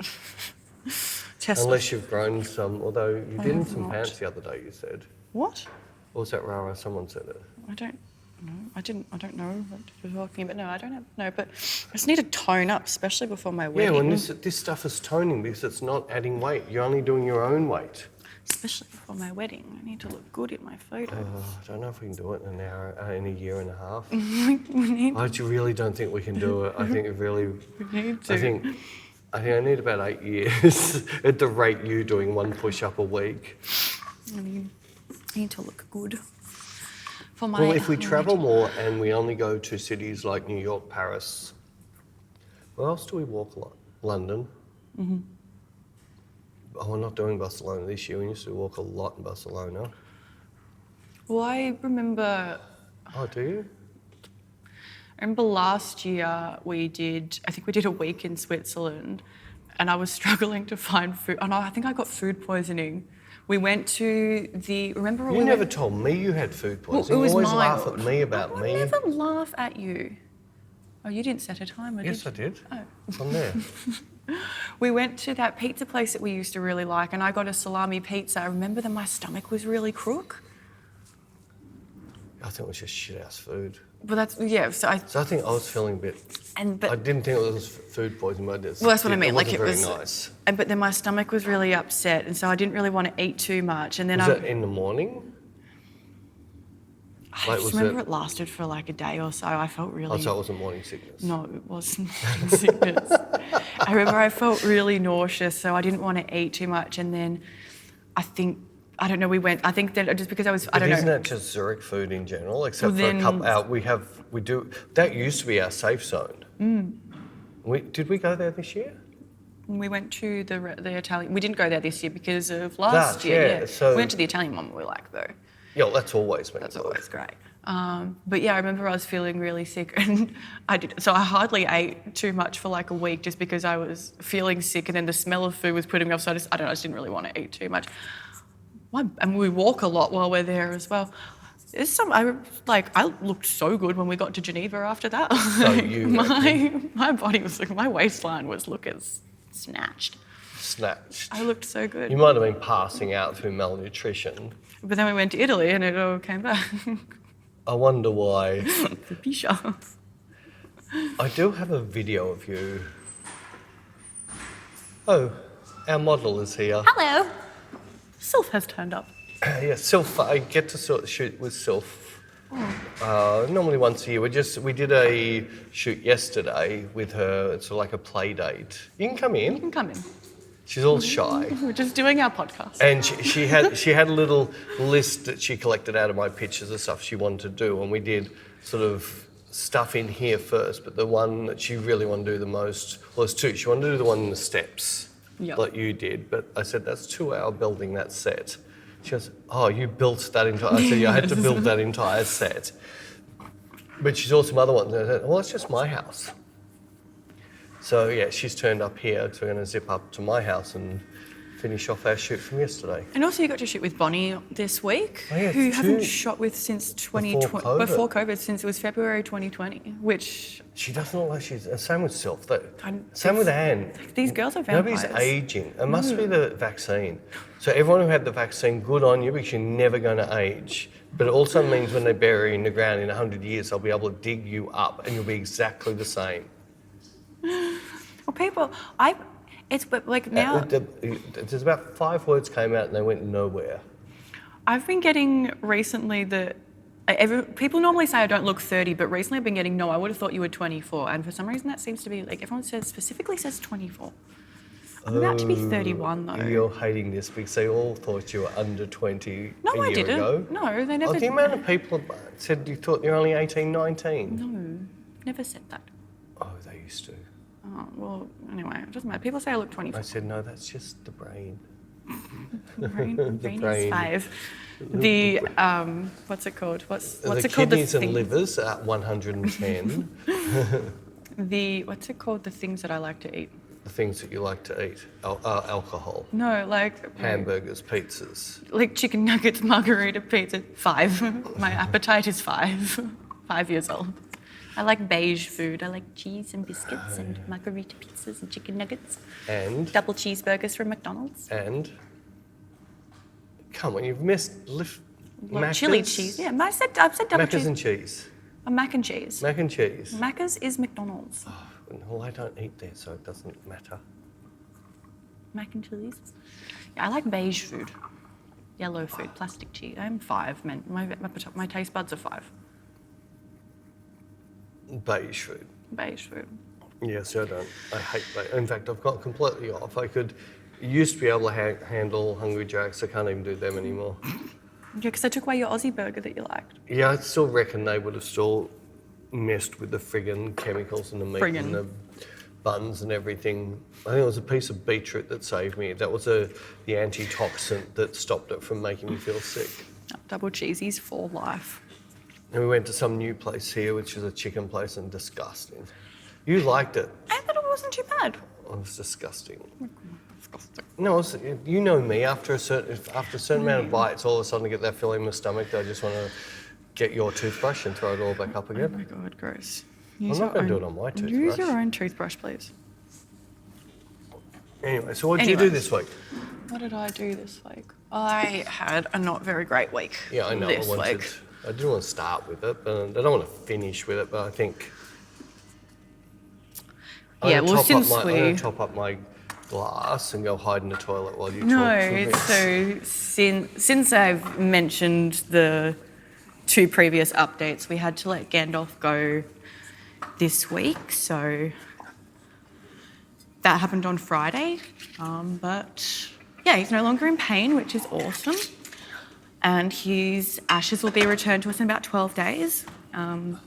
Unless you've grown some, although you did in some pants the other day, you said. What? Or was that Rara? Someone said it. I don't know what you're talking about. No, I don't have... No, but I just need to tone up, especially before my wedding. Yeah, well, this stuff is toning because it's not adding weight. You're only doing your own weight. Especially before my wedding. I need to look good in my photos. I don't know if we can do it in an hour, in a year and a half. I really don't think we can do it. I think it really... We need to. I think I need about 8 years at the rate you doing one push-up a week. I need to look good. Well, if we travel more and we only go to cities like New York, Paris, Where else do we walk a lot? London. Mm-hmm. Oh, we're not doing Barcelona this year. We used to walk a lot in Barcelona. Well, I remember... Oh, do you? I remember last year I think we did a week in Switzerland and I was struggling to find food. Oh no, I think I got food poisoning. We went to remember You never told me you had food poisoning. Well, it was you always mild. laugh at me about me. I never laugh at you. Oh, you didn't set a timer, did you? Yes, I did. Oh. I'm there. We went to that pizza place that we used to really like and I got a salami pizza. I remember that my stomach was really crook. I think it was just shit-ass food. But so I think I was feeling a bit... but I didn't think it was food poisoning, but well, that's what I mean. It like wasn't it very was nice. But then my stomach was really upset, and so I didn't really want to eat too much. And then Was it in the morning? I just remember it lasted for like a day or so. I felt really... Oh, so it wasn't morning sickness? No, it wasn't morning sickness. I remember I felt really nauseous, so I didn't want to eat too much. And then I think we went. I think that just because I was, Isn't that just Zurich food in general? Except for a couple. We do. That used to be our safe zone. Did we go there this year? We went to the Italian. We didn't go there this year because of last year. Yeah. So we went to the Italian one. We like though. Yeah, well, that's always been That's good. always great. But yeah, I remember I was feeling really sick and I hardly ate too much for like a week just because I was feeling sick and then the smell of food was putting me off. So I just didn't really want to eat too much. And we walk a lot while we're there as well. I looked so good when we got to Geneva after that. So you my body was like, my waistline was looking snatched. I looked so good. You might have been passing out through malnutrition. But then we went to Italy and it all came back. I wonder why. The Pisha. I do have a video of you. Oh, our model is here. Hello. Sylph has turned up. Yeah, Sylph. I get to shoot with Sylph. Normally once a year. We did a shoot yesterday with her. It's like a play date. You can come in. You can come in. She's all shy. We're just doing our podcast. And she had a little list that she collected out of my pictures of stuff she wanted to do, and we did sort of stuff in here first. But the one that she really wanted to do the most, well, there's two. She wanted to do the one in the steps, like you did. But I said that's 2 hours building that set. She goes, "Oh, you built that entire?" I said, "Yeah, I had to build that entire set." But she saw some other ones, and I said, "Well, it's just my house." So yeah, she's turned up here, so we're going to zip up to my house and finish off our shoot from yesterday. And also you got to shoot with Bonnie this week, yeah, who you haven't shot with since before COVID, since it was February 2020, which... She doesn't look like she's... Same with Sylph. Same with Anne. These girls are vampires. Nobody's ageing. It must be the vaccine. So everyone who had the vaccine, good on you, because you're never going to age. But it also means when they bury you in the ground in 100 years, they'll be able to dig you up and you'll be exactly the same. Well, it's like now... There's about 5 words came out and they went nowhere. I've been getting recently that... people normally say I don't look 30, but recently I've been getting, no, I would have thought you were 24. And for some reason that seems to be, like, everyone specifically says 24. I'm about to be 31 though. You're hating this because they all thought you were under 20 no, a year ago. No, they never... The amount of people said you thought you're only 18, 19. No, never said that. Oh, they used to. Oh, well, anyway, it doesn't matter. People say I look 24. I said, no, that's just the brain. The brain brain. is 5. The, what's it called? What's the it called? Kidneys and livers at 110. What's it called? The things that I like to eat. The things that you like to eat. Alcohol. No, like... Hamburgers, pizzas. Like chicken nuggets, margarita pizza. 5. My appetite is 5. 5 years old. I like beige food. I like cheese and biscuits and margarita pizzas and chicken nuggets. And? Double cheeseburgers from McDonald's. And? Come on, you've missed chili cheese. Yeah, I've said double Macca's cheese. and cheese. Mac and cheese. Mac and cheese. Macca's is McDonald's. Oh, well, I don't eat there, so it doesn't matter. Mac and cheese. Yeah, I like beige food. Yellow food, plastic cheese. I'm 5, man. My taste buds are 5. Beige food. Beige food. Yes, I don't. I hate beige. In fact, I've got completely off. Used to be able to handle Hungry Jacks. I can't even do them anymore. Yeah, because I took away your Aussie burger that you liked. Yeah, I still reckon they would have still messed with the friggin' chemicals in the meat and the buns and everything. I think it was a piece of beetroot that saved me. That was the antitoxin that stopped it from making me feel sick. Double cheesies for life. And we went to some new place here, which is a chicken place, and disgusting. You liked it. I thought it wasn't too bad. It was disgusting. Disgusting. No, you know me. After a certain amount of bites, all of a sudden I get that feeling in my stomach that I just want to get your toothbrush and throw it all back up again. Oh my God, gross. I'm not going to do it on my toothbrush. Use your own toothbrush, please. Anyway, so what did you do this week? What did I do this week? I had a not very great week. Yeah, I know. This week. I didn't want to start with it, but I don't want to finish with it. But I think. I'm going to top up my glass and go hide in the toilet while you talk. No, so since I've mentioned the 2 previous updates, we had to let Gandalf go this week. So that happened on Friday. But yeah, he's no longer in pain, which is awesome. And his ashes will be returned to us in about 12 days. And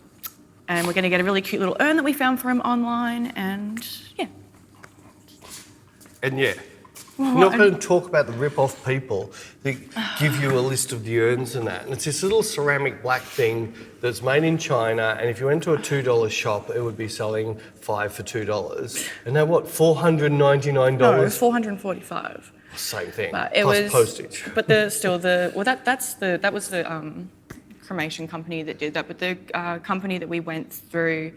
we're going to get a really cute little urn that we found for him online. And yeah. And yeah. We're not going to talk about the rip-off people that give you a list of the urns and that. And it's this little ceramic black thing that's made in China, and if you went to a $2 shop, it would be selling 5 for $2. And they're what, $499? No, $445. Same thing. But it plus was postage. But that was the cremation company that did that. But the company that we went through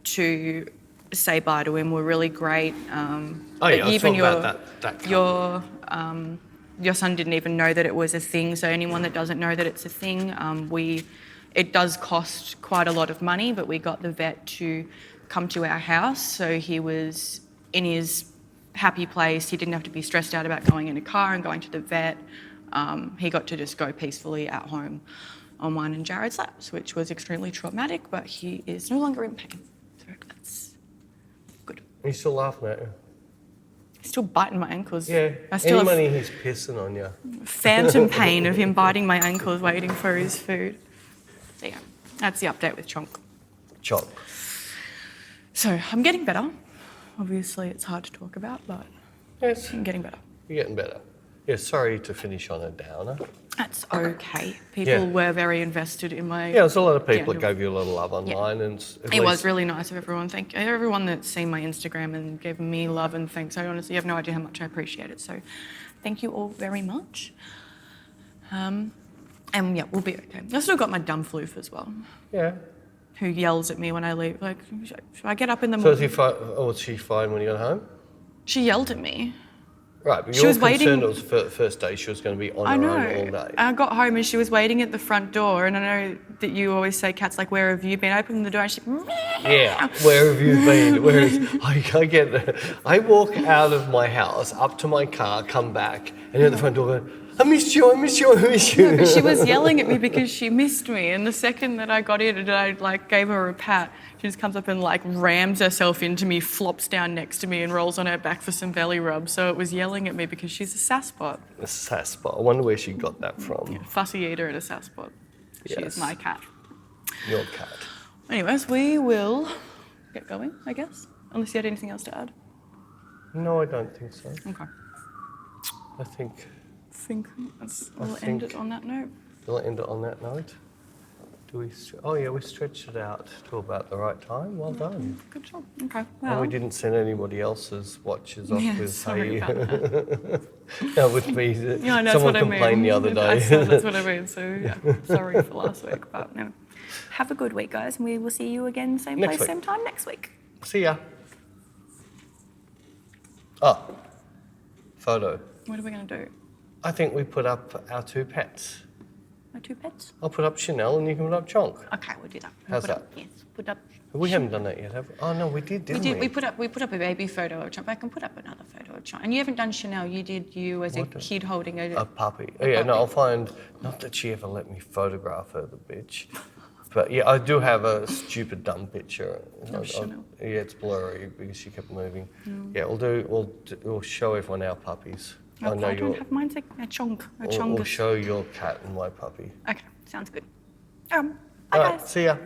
to say bye to him were really great. Even your son didn't even know that it was a thing. So anyone that doesn't know that it's a thing, it does cost quite a lot of money, but we got the vet to come to our house. So he was in his happy place. He didn't have to be stressed out about going in a car and going to the vet. He got to just go peacefully at home on mine and Jared's laps, which was extremely traumatic, but he is no longer in pain. So that's good. Are you still laughing at you? He's still biting my ankles. Yeah, any money he's pissing on you. Phantom pain of him biting my ankles waiting for his food. So yeah, that's the update with Chonk. Chonk. So I'm getting better. Obviously it's hard to talk about, but yes, I'm getting better. You're getting better. Yeah, sorry to finish on a downer. That's okay. People were very invested in my... Yeah, there's a lot of people that gave you a lot of love online. Yeah. And it was really nice of everyone. Thank everyone that's seen my Instagram and given me love and thanks. I honestly have no idea how much I appreciate it. So thank you all very much. And yeah, we'll be okay. I've still got my dumb floof as well. Yeah. Who yells at me when I leave. Like, should I get up in the morning? So was she fine when you got home? She yelled at me. Right, but you were concerned it was the first day she was going to be on her own all day. I got home and she was waiting at the front door, and I know that you always say, Kat's like, where have you been? I opened the door and she... Yeah, where have you been? I walk out of my house, up to my car, come back, and you're at the front door going, I missed you. No, but she was yelling at me because she missed me, and the second that I got in and I gave her a pat, she just comes up and rams herself into me, flops down next to me and rolls on her back for some belly rub. So it was yelling at me because she's a sasspot. A sasspot. I wonder where she got that from. Yeah, fussy eater and a sasspot. Yes. She's my cat. Your cat. Anyways, we will get going, I guess. Unless you had anything else to add. No, I don't think so. Okay. I think we'll end it on that note. We'll end it on that note. We stretched it out to about the right time. Well done. Good job. Okay. Well, and we didn't send anybody else's watches off with sorry about that. No, with me. Yeah, that's someone what complained I mean. the other day. That's what I mean. So yeah, sorry for last week, but no. Have a good week, guys, and we will see you again, same place, same time next week. See ya. Oh, photo. What are we going to do? I think we put up our 2 pets. My 2 pets? I'll put up Chanel and you can put up Chonk. Okay, we'll do that. How's that? Yes, put up. We haven't done that yet, have we? Oh no, we did, didn't we? We put up a baby photo of Chonk. I can put up another photo of Chonk. And you haven't done Chanel. You did you as a kid holding a puppy. No, I'll find. Not that she ever let me photograph her, the bitch. But yeah, I do have a stupid dumb picture. Chanel. Yeah, it's blurry because she kept moving. Yeah, we'll show everyone our puppies. I don't have mine. A Chonk. We'll show your cat and my puppy. Okay, sounds good. Bye guys. See ya.